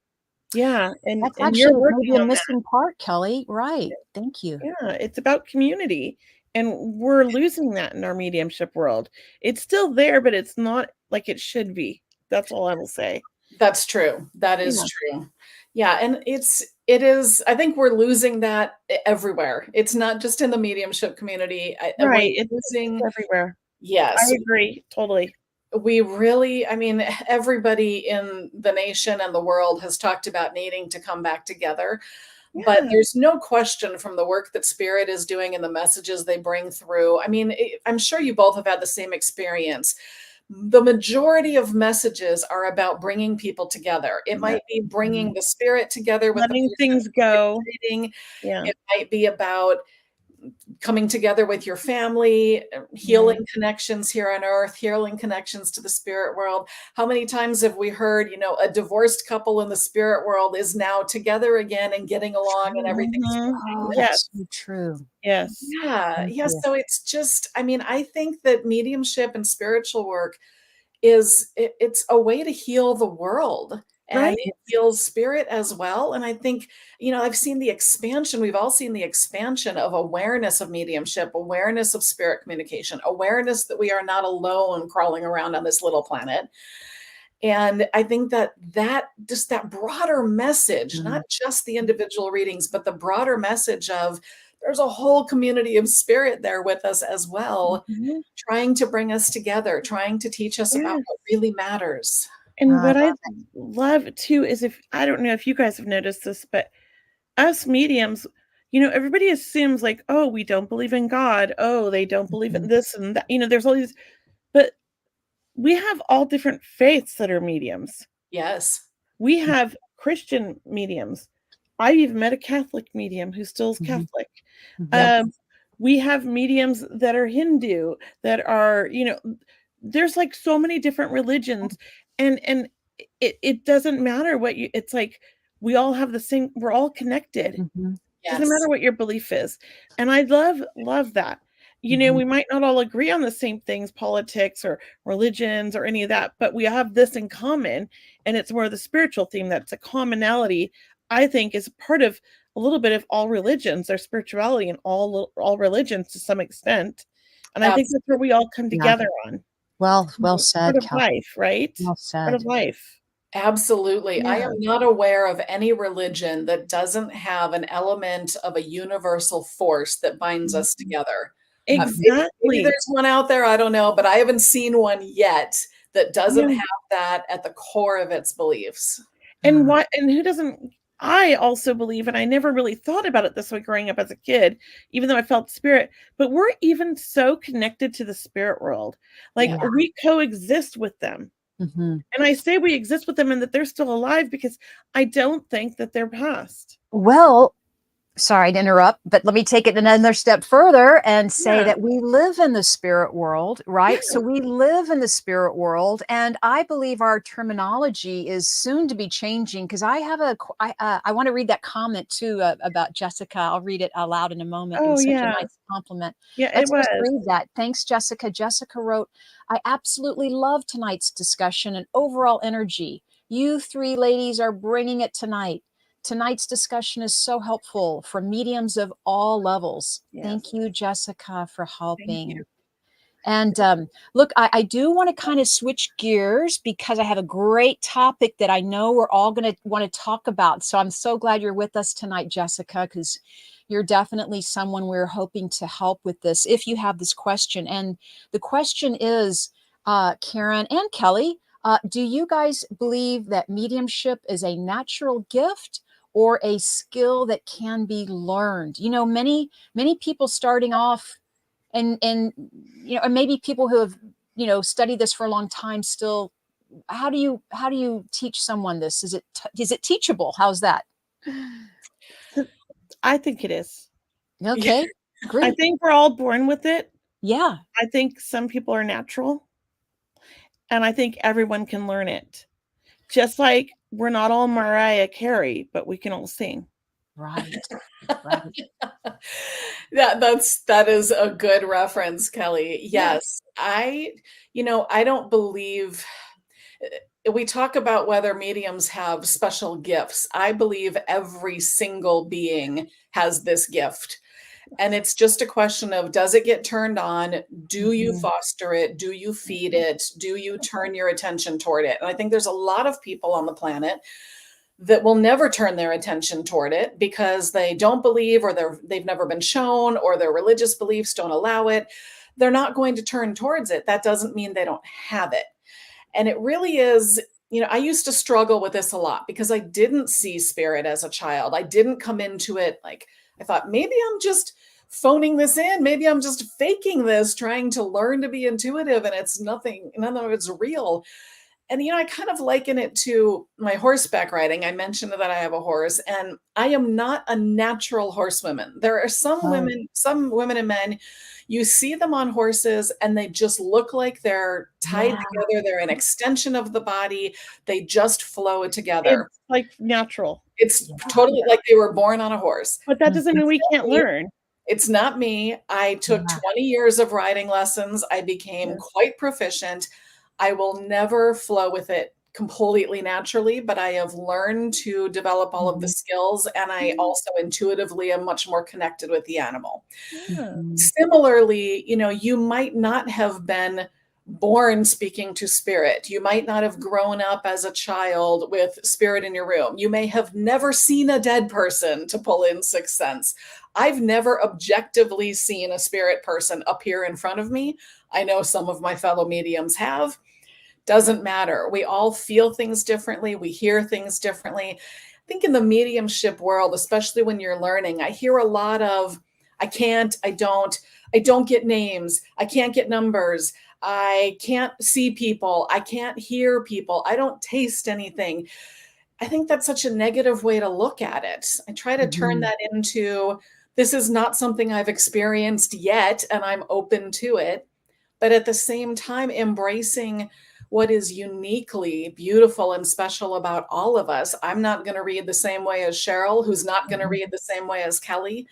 Yeah, That's and you're actually maybe working a on that. missing part, Kelly. Right. Thank you. Yeah, it's about community. And we're losing that in our mediumship world. It's still there, but it's not like it should be. That's all I will say. that's true. That is Yeah. true. Yeah, and it is, I think we're losing that everywhere. It's not just in the mediumship community. We're Right, it's losing, everywhere. I yes, agree, totally. we really, I mean, everybody in the nation and the world has talked about needing to come back together. But Yeah, there's no question from the work that Spirit is doing and the messages they bring through. I mean, I'm sure you both have had the same experience. The majority of messages are about bringing people together. It yeah, might be Mhm. bringing the spirit together with the letting person things go. treating. Yeah, It might be about coming together with your family, healing connections here on earth, healing connections to the spirit world. How many times have we heard, a divorced couple in the spirit world is now together again and getting along and everything's Mhm. Oh, fine? Yes. that's so true. Yes. Yeah. Thank Yeah. you. So it's just, I mean, I think that mediumship and spiritual work it's a way to heal the world, and Right? it heals spirit as well. And I think, I've seen the expansion. We've all seen the expansion of awareness of mediumship, awareness of spirit communication, awareness that we are not alone crawling around on this little planet. And I think that just that broader message, Mm. not just the individual readings, but the broader message of there's a whole community of spirit there with us as well, Mhm. trying to bring us together, trying to teach us about Yes. what really matters. And I what I love it. love too is, if I don't know if you guys have noticed this, but us mediums, everybody assumes like, oh, we don't believe in God. Oh, they don't believe in Mhm. this and that. There's all these, but we have all different faiths that are mediums. Yes. We have Christian mediums. I even met a Catholic medium who still is Mhm. Catholic. Yep. Um, we have mediums that are Hindu, that are, there's like so many different religions, and it doesn't matter what you. It's like we all have the same. We're all connected. Mhm. Doesn't Yes. matter what your belief is. And I love that. Mhm. We might not all agree on the same things, politics or religions or any of that, but we have this in common, and it's more the spiritual theme that's a commonality. I think is part of a little bit of all religions, their spirituality in all religions to some extent. And I think that's where we all come Yeah. together on. Well It's part said, of Kelly. life, right? Well Part of said. life. Absolutely. I Yeah. am not aware of any religion that doesn't have an element of a universal force that binds us Mhm. together. Mhm. Maybe Exactly. there's one out there, I don't know, but I haven't seen one yet that doesn't Yeah. have that at the core of its beliefs. And Ah, what and who doesn't I also believe, and I never really thought about it this way growing up as a kid, even though I felt spirit, but we're even so connected to the spirit world. Like, Yeah. yeah. we coexist with them. Mhm. And I say we exist with them and that they're still alive because I don't think that they're past. Well, sorry to interrupt, but let me take it another step further and say Yeah. that we live in the spirit world, Yeah. right? So we live in the spirit world, and I believe our terminology is soon to be changing because I have I want to read that comment too about Jessica. I'll read it aloud in a moment. It Oh, was such a yeah. nice compliment. Yeah, it Let's just was. read that. Thanks, Jessica. Jessica wrote, I absolutely love tonight's discussion and overall energy. You three ladies are bringing it tonight. Tonight's discussion is so helpful for mediums of all levels. Yes. Thank you, Jessica, for Thank you. helping. And look, I do want to kind of switch gears because I have a great topic that I know we're all going to want to talk about. So I'm so glad you're with us tonight, Jessica, because you're definitely someone we're hoping to help with this if you have this question. And the question is, Karen and Kelly, do you guys believe that mediumship is a natural gift or a skill that can be learned? Many people starting off and and maybe people who have studied this for a long time still, how do you teach someone this? Is it teachable? How's that? So, I think it is. Yeah. Okay, I great. think we're all born with it. Yeah. I think some people are natural, and I think everyone can learn it. Just like we're not all Mariah Carey, but we can all sing. Right. Right. That is a good reference, Kelly. Yeah. Yes. I don't believe we talk about whether mediums have special gifts. I believe every single being has this gift. And it's just a question of, does it get turned on? Do you Mhm. foster it? Do you feed it? Do you turn your attention toward it? And I think there's a lot of people on the planet that will never turn their attention toward it because they don't believe, or they've never been shown, or their religious beliefs don't allow it. They're not going to turn towards it. That doesn't mean they don't have it. And it really is, I used to struggle with this a lot because I didn't see spirit as a child. I didn't come into it like, I thought maybe I'm just phoning this in. Maybe I'm just faking this, trying to learn to be intuitive, and it's nothing, none of it's real. And, I kind of liken it to my horseback riding. I mentioned that I have a horse, and I am not a natural horsewoman. There are Oh, some women and men, you see them on horses and they just look like they're tied yeah, together. They're an extension of the body. They just flow together. It's like natural, It's yeah. totally like they were born on a horse. but that doesn't Mhm. mean we can't learn. It's not me. I took Yeah. 20 years of riding lessons. I became Yeah. quite proficient. I will never flow with it completely naturally, but I have learned to develop all of the Mhm. skills, and I Mhm. also intuitively am much more connected with the animal. Yeah. Mhm. Similarly, you might not have been born speaking to spirit. You might not have grown up as a child with spirit in your room. You may have never seen a dead person to pull in sixth sense. I've never objectively seen a spirit person appear in front of me. I know some of my fellow mediums have. Doesn't matter. We all feel things differently. We hear things differently. I think in the mediumship world, especially when you're learning, I hear a lot of, I can't, I don't get names. I can't get numbers. I can't see people. I can't hear people. I don't taste anything. I think that's such a negative way to look at it. I try to turn Mhm. that into, this is not something I've experienced yet, and I'm open to it, but at the same time embracing what is uniquely beautiful and special about all of us. I'm not going to read the same way as Cheryl, who's not going to Mhm. read the same way as Kelly.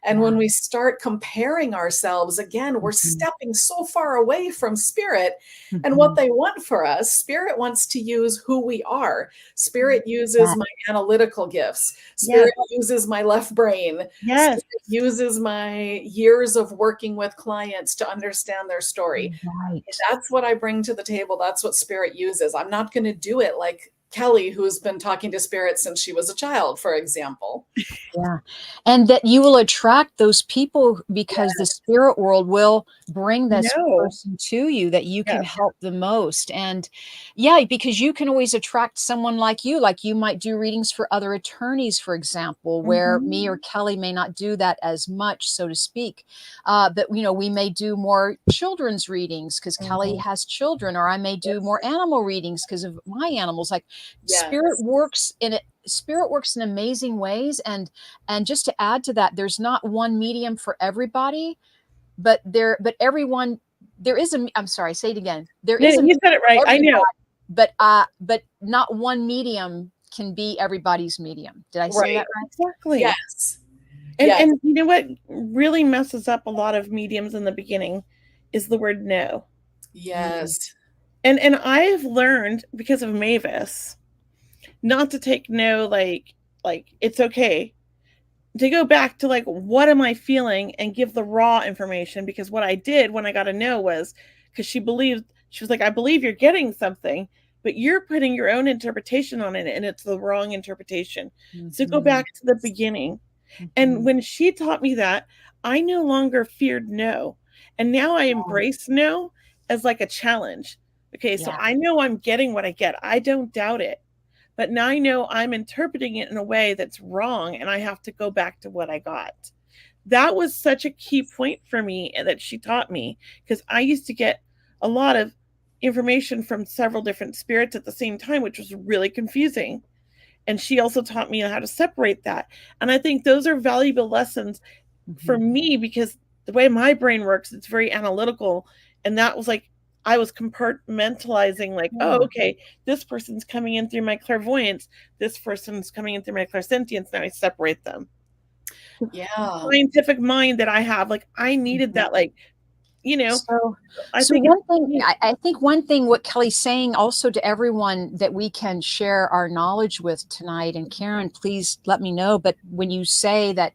And Yeah. when we start comparing ourselves again, we're Mhm. stepping so far away from spirit and what Mhm. they want for us. Spirit wants to use who we are. Mhm. Spirit uses That my analytical gifts. Yes. Spirit uses my left brain. Yes. Spirit uses my years of working with clients to understand their story. right. That's what I bring to the table. That's what spirit uses. I'm not going to do it like Kelly, who's been talking to spirit since she was a child, for example. Yeah, and that you will attract those people Yeah. because the spirit world will bring this No. person to you that you can Yes. help the most. And yeah, because you can always attract someone like you might do readings for other attorneys, for example, where me or Mhm. Kelly may not do that as much, so to speak. But we may do more children's readings because Kelly Mhm. has children, or I may do Yes. more animal readings because of my animals. Like Yes. spirit works in amazing ways. And just to add to that, there's not one medium for everybody, but everyone, there is a, I'm sorry, say it again. There No, is no, a you medium said it for right. I everybody, know. but not one medium can be everybody's medium. Did I say Right. that right? Exactly. Yes. And Yes. and you know what really messes up a lot of mediums in the beginning is the word no. Mm, Yes. And I've learned because of Mavis not to take no like it's okay. To go back to like what am I feeling and give the raw information, because what I did when I got a no was because she was like, I believe you're getting something, but you're putting your own interpretation on it and it's the wrong interpretation. So go mhm, back to the beginning. And mhm. when she taught me that, I no longer feared no. And now I Wow. embrace no as like a challenge. Okay, so Yeah. I know I'm getting what I get. I don't doubt it. But now I know I'm interpreting it in a way that's wrong and I have to go back to what I got. That was such a key point for me that she taught me, because I used to get a lot of information from several different spirits at the same time, which was really confusing. And she also taught me how to separate that. And I think those are valuable lessons for Mhm. me because the way my brain works, it's very analytical. And that was like, I was compartmentalizing, like, oh, Yeah. okay, this person's coming in through my clairvoyance, this person's coming in through my clairsentience. Now I separate them. Yeah. Scientific mind that I have, like, I needed Mhm. that, like, you know, So, I so think it's, one thing I think one thing what Kelly's saying also to everyone that we can share our knowledge with tonight, and Karen, please let me know. But when you say that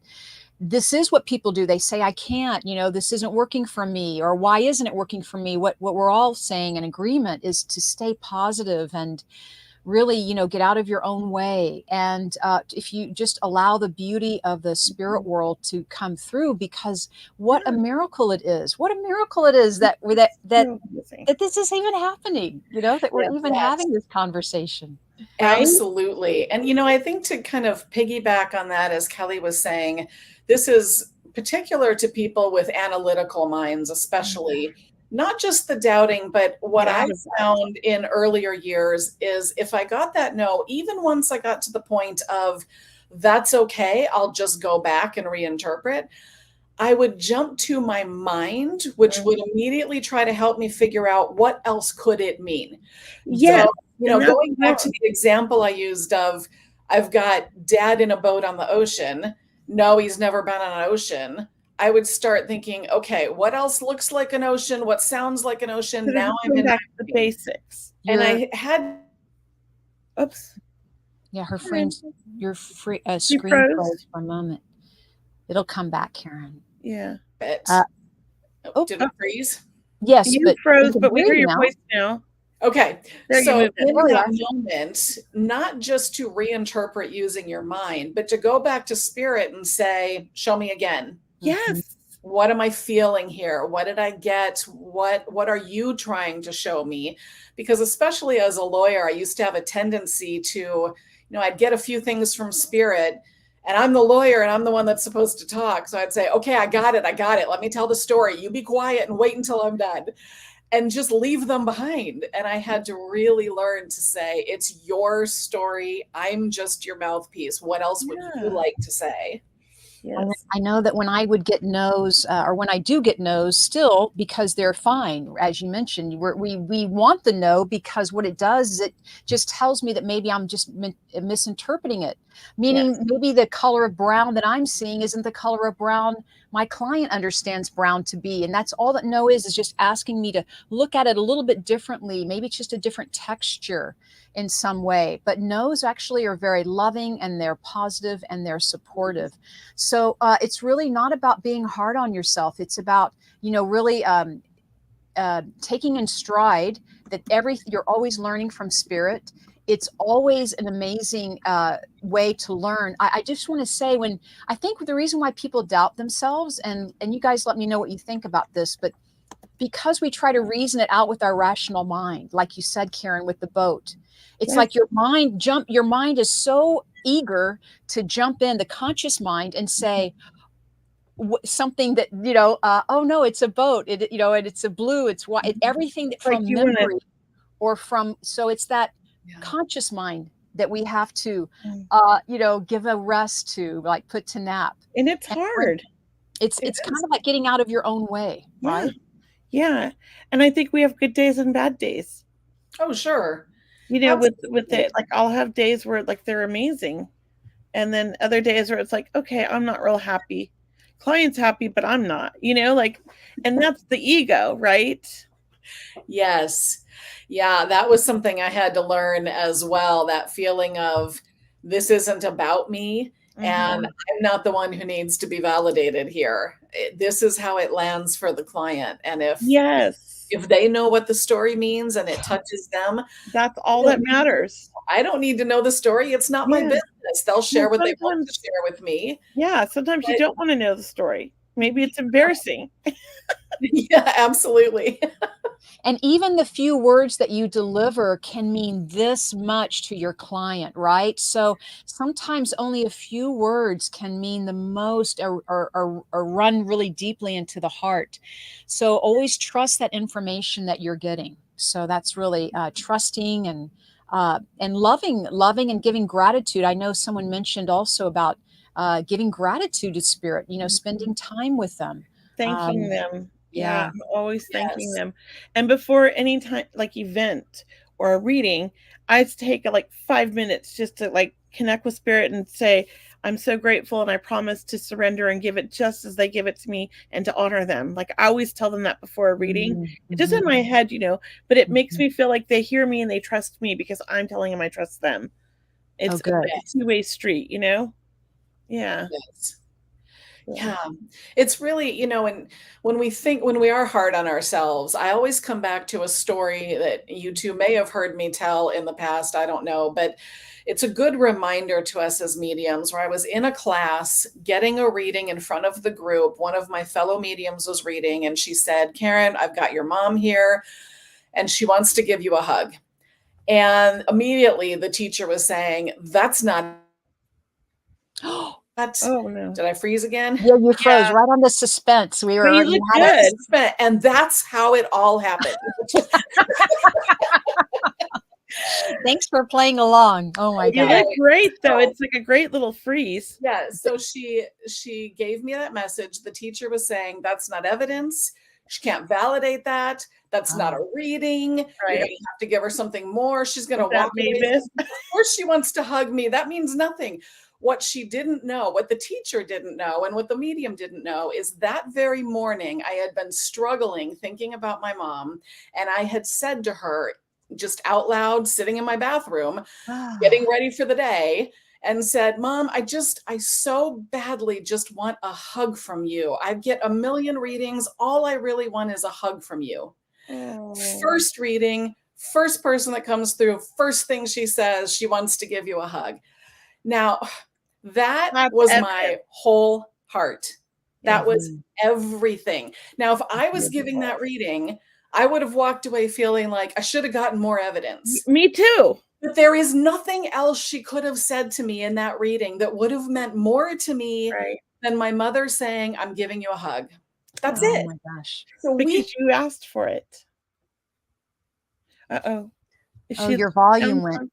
this is what people do, they say, I can't, this isn't working for me, or why isn't it working for me? What we're all saying in agreement is to stay positive and really, get out of your own way. And if you just allow the beauty of the spirit world to come through, because what a yeah, miracle it is! What a miracle it is that so amazing. that this is even happening. That we're Yes. even Yes. having this conversation. Right. Absolutely. And, I think to kind of piggyback on that, as Kelly was saying, this is particular to people with analytical minds, especially. not just the doubting, but what Get I out of that. found in earlier years is if I got that no, even once I got to the point of that's okay, I'll just go back and reinterpret, I would jump to my mind, which would immediately try to help me figure out what else could it mean. Yes, So, and that's going back to wrong. the example I used of I've got dad in a boat on the ocean. No, he's never been on an ocean. I would start thinking, okay, what else looks like an ocean? What sounds like an ocean? So Now just I'm going in my back to the brain. basics. And Your I had Oops. yeah, her Karen, friend's your you screen froze froze? for a moment. It'll come back, Karen. Yeah. it. Uh, oh, Did it freeze? yes, You but we froze, can but we hear hear you your now. voice now. Okay. There, you're So moving. in There we that are. moment, not just to reinterpret using your mind, but to go back to spirit and say, show me again. Yes. What am I feeling here? What did I get? What are you trying to show me? Because especially as a lawyer, I used to have a tendency to, I'd get a few things from spirit and I'm the lawyer and I'm the one that's supposed to talk. So I'd say, okay, I got it. I got it. Let me tell the story. You be quiet and wait until I'm done. And just leave them behind. And I had to really learn to say, it's your story. I'm just your mouthpiece. What else would you Yeah. like to say? Yes. I know that when I would get no's, or when I do get no's, still because they're fine, as you mentioned, we want the no because what it does is it just tells me that maybe I'm just misinterpreting it. Meaning Yes. maybe the color of brown that I'm seeing isn't the color of brown my client understands brown to be, and that's all that no is just asking me to look at it a little bit differently. Maybe it's just a different texture in some way. But no's actually are very loving and they're positive and they're supportive. So it's really not about being hard on yourself. It's about, really taking in stride that you're always learning from spirit. It's always an amazing way to learn. I just want to say, when I think the reason why people doubt themselves, and you guys let me know what you think about this, but because we try to reason it out with our rational mind, like you said, Karen, with the boat, it's Yes. like your mind is so eager to jump in the conscious mind and say something that, oh no, it's a boat, and it's a blue, it's white, everything that Like from you want to. memory or from, so it's that Yeah. conscious mind that we have to, give a rest to, like put to nap. And it's And hard. it's kind of like getting out of your own way, right? Yeah. And I think we have good days and bad days. Oh, sure. With Absolutely. it, like I'll have days where like they're amazing. And then other days where it's like, okay, I'm not real happy. Client's happy, but I'm not, and that's the ego, right? Yes. Yeah, that was something I had to learn as well. That feeling of this isn't about me and I'm not the one who needs to be validated here. This is how it lands for the client. And Yes. if they know what the story means and it touches them, That's all that matters. I don't need to know the story. It's not my business. They'll share what they want to share with me. Yeah, sometimes you don't want to know the story. Maybe it's embarrassing. Yeah, absolutely. And even the few words that you deliver can mean this much to your client, right? So sometimes only a few words can mean the most, or run really deeply into the heart. So always trust that information that you're getting. So that's really trusting and loving and giving gratitude. I know someone mentioned also about giving gratitude to spirit, spending time with them. Thanking them. Yeah, Yeah. I'm always thanking them. And before any time, like event or a reading, I take like 5 minutes just to like connect with spirit and say, I'm so grateful and I promise to surrender and give it just as they give it to me and to honor them. Like I always tell them that before a reading. It's just in my head, but it makes me feel like they hear me and they trust me because I'm telling them I trust them. It's good. a two-way street, Yeah. Yes. Yeah. It's really, when we are hard on ourselves, I always come back to a story that you two may have heard me tell in the past. I don't know, but it's a good reminder to us as mediums where I was in a class getting a reading in front of the group. One of my fellow mediums was reading and she said, Karen, I've got your mom here and she wants to give you a hug. And immediately the teacher was saying, that's not Oh no. Did I freeze again? Yeah, you froze Yeah. right on the suspense. But you look You had it. good. And that's how it all happened. Thanks for playing along. Oh my You God. look great though. So, It's like a great little freeze. yeah, so she gave me that message. The teacher was saying that's not evidence. She can't validate that. That's not a Oh, reading. You're Right. gonna have to give her something more. She's gonna Is that walk away. Mavis? Of course she wants to hug me. That means nothing. What she didn't know, what the teacher didn't know, and what the medium didn't know is that very morning I had been struggling thinking about my mom, and I had said to her just out loud, sitting in my bathroom, getting ah, ready for the day, and said, Mom, I so badly just want a hug from you. I get a million readings. All I really want is a hug from you. Oh, First reading, first person that comes through, first thing she says, she wants to give you a hug. Now, that that's was evident. my whole heart. Yeah. That was mhm. everything. Now, if I was giving Beautiful. that reading, I would have walked away feeling like I should have gotten more evidence. Me too. But there is nothing else she could have said to me in that reading that would have meant more to me Right. than my mother saying, I'm giving you a hug. That's Oh Oh, it. my gosh. So we, because you asked for it. Uh-oh. Is Oh, she your down volume went. some?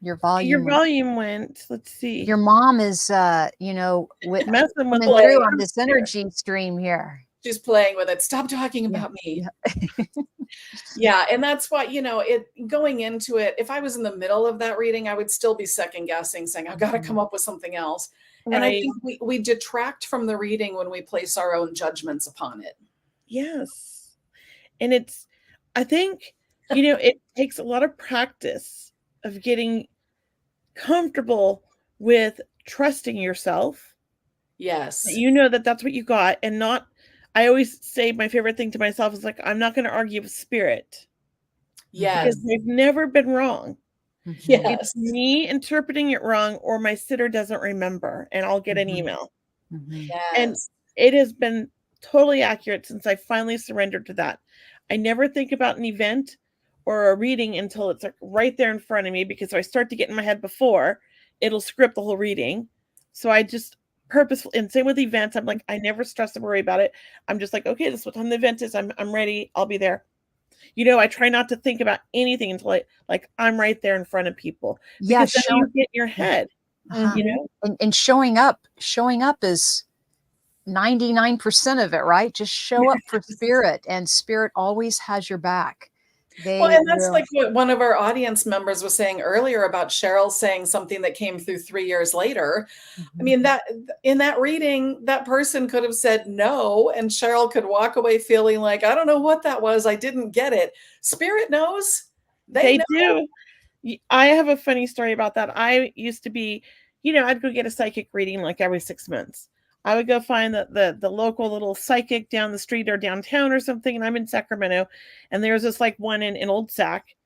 Your Your volume went. volume went. Let's Your see. mom is, Messing with coming the through playing. on this here. energy stream here. She's playing with it. Stop talking Yeah, about me. yeah. Yeah, and that's why, it going into it, if I was in the middle of that reading, I would still be second guessing, saying, I've got to come Mhm. up with something else. And I Right. think we detract from the reading when we place our own judgments upon it. Yes. And I think, it takes a lot of practice of getting comfortable with trusting yourself. Yes. You know that that's what you got, and not. I always say my favorite thing to myself is like, I'm not going to argue with spirit because Yes. they've never been wrong. Mhm, It's Yes. me interpreting it wrong, or my sitter doesn't remember, and I'll get an mhm, email. mhm. And Yes. it has been totally accurate since I finally surrendered to that. I never think about an event or a reading until it's like right there in front of me, because if I start to get in my head before, it'll script the whole reading. So I just purposefully, and same with events, I'm like, I never stress or worry about it. I'm just like, okay, this is what time the event is. I'm ready. I'll be there. I try not to think about anything until I'm right there in front of people, Yeah, because then you get in your yeah, head, uh-huh. you know? And showing up is 99% of it, right? Just show up for spirit, and spirit always has your back. Well, They and that's will. like what one of our audience members was saying earlier about Cheryl saying something that came through 3 years later. I Mhm. mean, that in that reading, that person could have said no, and Cheryl could walk away feeling like, I don't know what that was. I didn't get it. Spirit knows. They They know. do. I have a funny story about that. I used to be, I'd go get a psychic reading like every 6 months. I would go find the local little psychic down the street or downtown or something, and I'm in Sacramento, and there's this like one in Old Sac,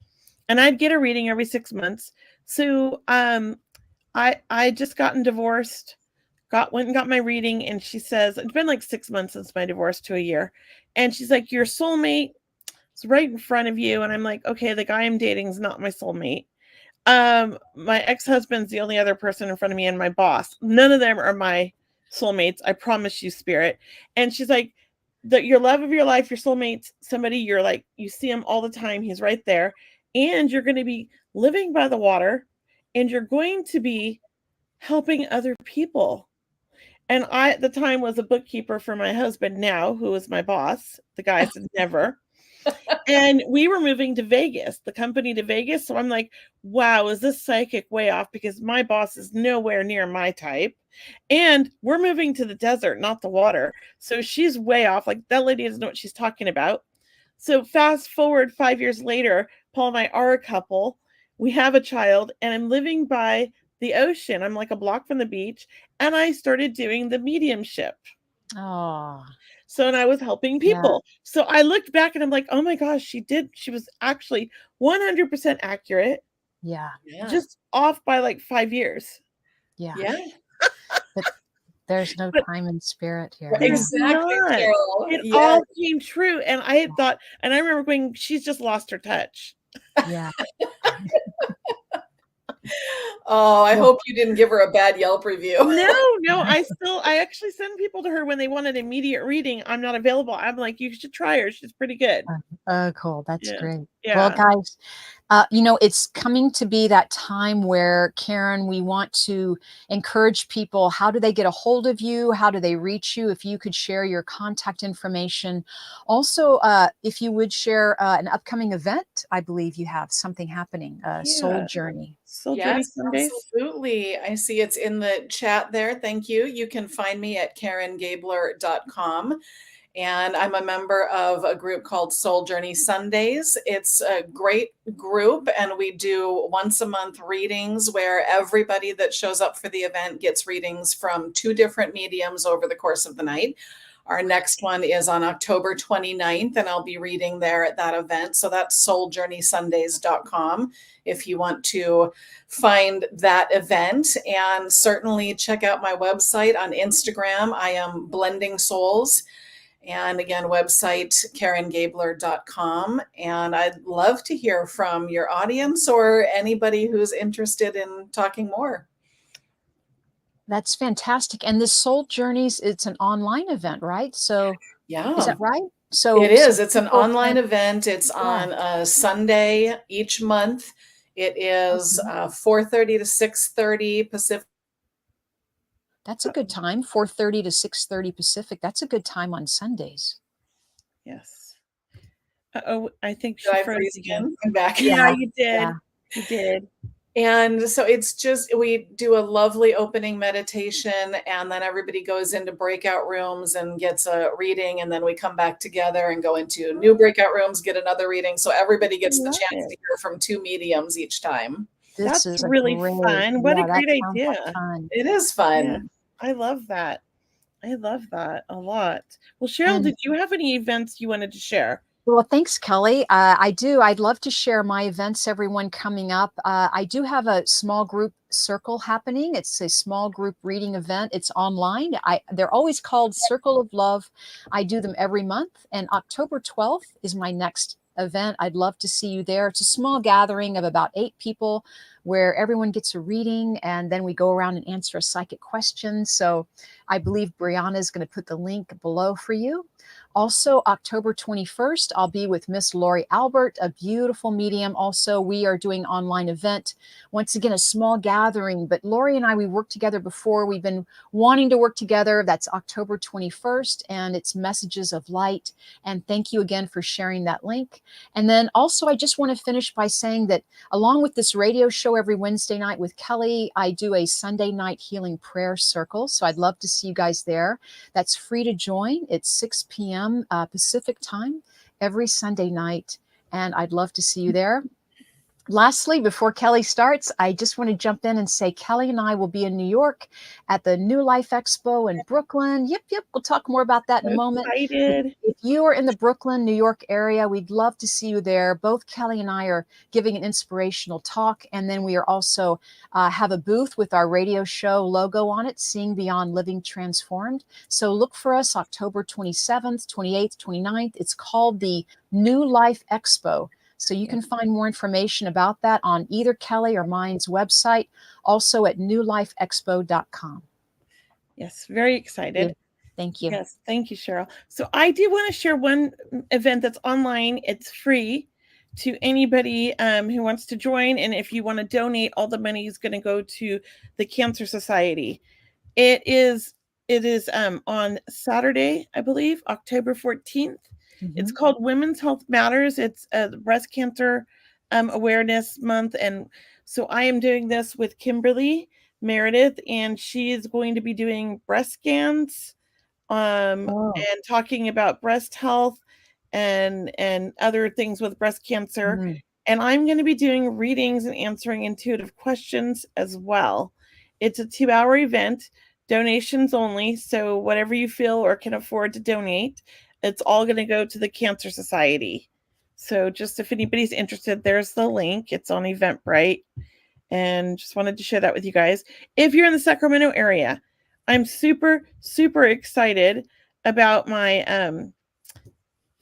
and I'd get a reading every 6 months. So I just gotten divorced, went and got my reading, and she says it's been like 6 months since my divorce to a year, and she's like, your soulmate is right in front of you, and I'm like, okay, the guy I'm dating is not my soulmate. My ex-husband's the only other person in front of me, and my boss. None of them are my soulmates. I promise you, spirit. And she's like, your love of your life, your soulmate's somebody you're like, you see him all the time. He's right there. And you're going to be living by the water, and you're going to be helping other people. And I, at the time, was a bookkeeper for my husband now, who is my boss. The guy said never. And we were moving to Vegas, the company to Vegas. So I'm like, wow, is this psychic way off? Because my boss is nowhere near my type. And we're moving to the desert, not the water. So she's way off. Like, that lady doesn't know what she's talking about. So fast forward 5 years later, Paul and I are a couple. We have a child, and I'm living by the ocean. I'm like a block from the beach. And I started doing the mediumship. Oh, So, and I was helping yeah, people. So I looked back and I'm like, oh my gosh, she was actually 100% accurate, yeah, Yeah. just off by like 5 years. yeah. Yeah. But there's no But time and spirit here. Yeah. there's Exactly, not. Cheryl. It Yes. all came true. And I had thought, and I remember going, she's just lost her touch. Yeah. Oh, I Well, hope you didn't give her a bad Yelp review. No, I actually send people to her when they want an immediate reading. I'm not available. I'm like, you should try her. She's pretty good. oh, cool. That's Yeah. great. Well, Yeah. guys, it's coming to be that time where, Karen, we want to encourage people. How do they get a hold of you? How do they reach you? If you could share your contact information. Also, if you would share an upcoming event, I believe you have something happening, Soul Yeah. Journey. Soul Journey Yes, Sundays. absolutely. I see it's in the chat there. Thank you. You can find me at karengabler.com. And I'm a member of a group called Soul Journey Sundays. It's a great group, and we do once a month readings where everybody that shows up for the event gets readings from 2 different mediums over the course of the night. Our next one is on October 29th, and I'll be reading there at that event. So that's souljourneysundays.com if you want to find that event. And certainly check out my website on Instagram. I am Blending Souls. And again, website karengabler.com. And I'd love to hear from your audience or anybody who's interested in talking more. That's fantastic. And this Soul Journeys, it's an online event, right? So is Yeah, that right? it So is. It's an people online can, event. It's yeah. on a Sunday each month. It is Okay. 4:30 to 6:30 Pacific. That's a good time, 4:30 to 6:30 Pacific. That's a good time on Sundays. Yes. Oh, I think Did she I froze freeze again. again? I'm back. Yeah, Yeah, you did. yeah. You did. And so it's just, we do a lovely opening meditation, and then everybody goes into breakout rooms and gets a reading. And then we come back together and go into new breakout rooms, get another reading. So everybody I gets the love chance to it. hear from 2 mediums each time. This That's is a really great, fun. What a yeah, that great sounds like idea. fun. It is Yeah, fun. I love that. I love that a lot. Well, Cheryl, And did you have any events you wanted to share? well, thanks, Kelly. I do. I'd love to share my events, everyone coming up. I do have a small group circle happening. It's a small group reading event. It's online. They're always called Circle of Love. I do them every month. And October 12th is my next event. I'd love to see you there. It's a small gathering of about 8 people where everyone gets a reading, and then we go around and answer a psychic question. So I believe Brianna is going to put the link below for you. Also, October 21st, I'll be with Miss Lori Albert, a beautiful medium. Also, we are doing an online event. Once again, a small gathering, but Lori and I, we worked together before. We've been wanting to work together. That's October 21st, and it's Messages of Light. And thank you again for sharing that link. And then also, I just want to finish by saying that along with this radio show every Wednesday night with Kelly, I do a Sunday night healing prayer circle. So I'd love to see you guys there. That's free to join. It's 6 p.m. Pacific time every Sunday night, and I'd love to see you there. Lastly, before Kelly starts, I just want to jump in and say Kelly and I will be in New York at the New Life Expo in Brooklyn. Yep, yep. We'll talk more about that in a So moment. excited. If you are in the Brooklyn, New York area, we'd love to see you there. Both Kelly and I are giving an inspirational talk, and then we are also have a booth with our radio show logo on it, Seeing Beyond Living Transformed. So look for us October 27th, 28th, 29th. It's called the New Life Expo. So you can find more information about that on either Kelly or mine's website, also at newlifeexpo.com. Yes, very excited. Thank you. Yes, thank you, Cheryl. So I do want to share one event that's online. It's free to anybody who wants to join. And if you want to donate, all the money is going to go to the Cancer Society. It is on Saturday, I believe, October 14th. It's called Women's Health Matters. It's breast cancer awareness month. And so I am doing this with Kimberly Meredith, and she is going to be doing breast scans and talking about breast health and other things with breast cancer. And I'm going to be doing readings and answering intuitive questions as well. It's a 2-hour event, donations only. So whatever you feel or can afford to donate, it's all going to go to the Cancer Society. So just if anybody's interested, there's the link. It's on Eventbrite. And just wanted to share that with you guys. If you're in the Sacramento area, I'm super, super excited about my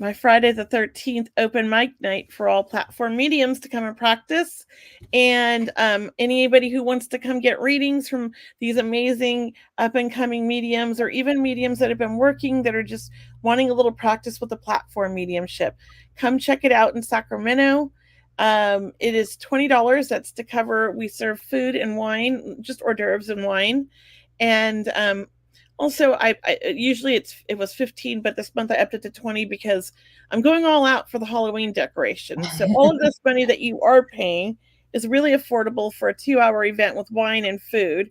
my Friday the 13th open mic night for all platform mediums to come and practice. And anybody who wants to come get readings from these amazing up and coming mediums, or even mediums that have been working that are just wanting a little practice with the platform mediumship, come check it out in Sacramento. It is $20. That's to cover, we serve food and wine, just hors d'oeuvres and wine. And also, I usually it was 15, but this month I upped it to 20 because I'm going all out for the Halloween decorations. So all of this money that you are paying is really affordable for a 2-hour event with wine and food.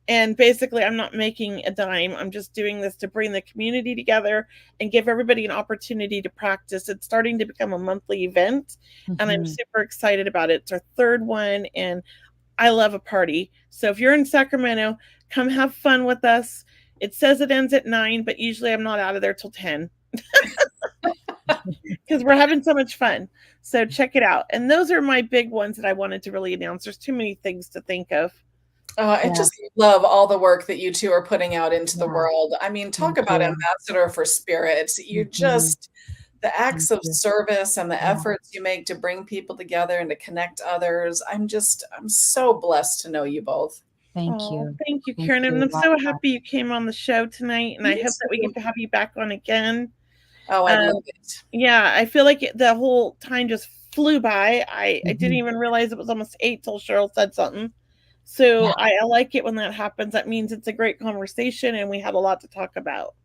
And basically, I'm not making a dime. I'm just doing this to bring the community together and give everybody an opportunity to practice. It's starting to become a monthly event, and I'm super excited about it. It's our third one, and I love a party. So if you're in Sacramento, come have fun with us. It says it ends at 9, but usually I'm not out of there till 10 because we're having so much fun. So check it out. And those are my big ones that I wanted to really announce. There's too many things to think of. I just love all the work that you two are putting out into the world. I mean, talk about ambassador for spirit. You just, the acts of service and the efforts you make to bring people together and to connect others. I'm so blessed to know you both. Thank you. Thank you, Karen. And I'm so happy you came on the show tonight. And I hope that we get to have you back on again. Oh, I love it. Yeah, I feel like the whole time just flew by. I didn't even realize it was almost 8 till Cheryl said something. So I like it when that happens. That means it's a great conversation and we had a lot to talk about.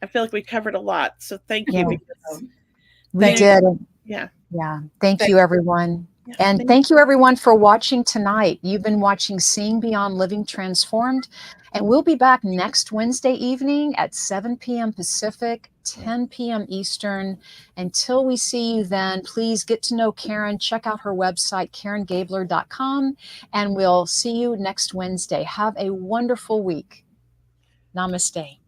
I feel like we covered a lot. So thank you. We did. Yeah. Thank you, everyone. And thank you, everyone, for watching tonight. You've been watching Seeing Beyond Living Transformed. And we'll be back next Wednesday evening at 7 p.m. Pacific, 10 p.m. Eastern. Until we see you then, please get to know Karen. Check out her website, karengabler.com. And we'll see you next Wednesday. Have a wonderful week. Namaste.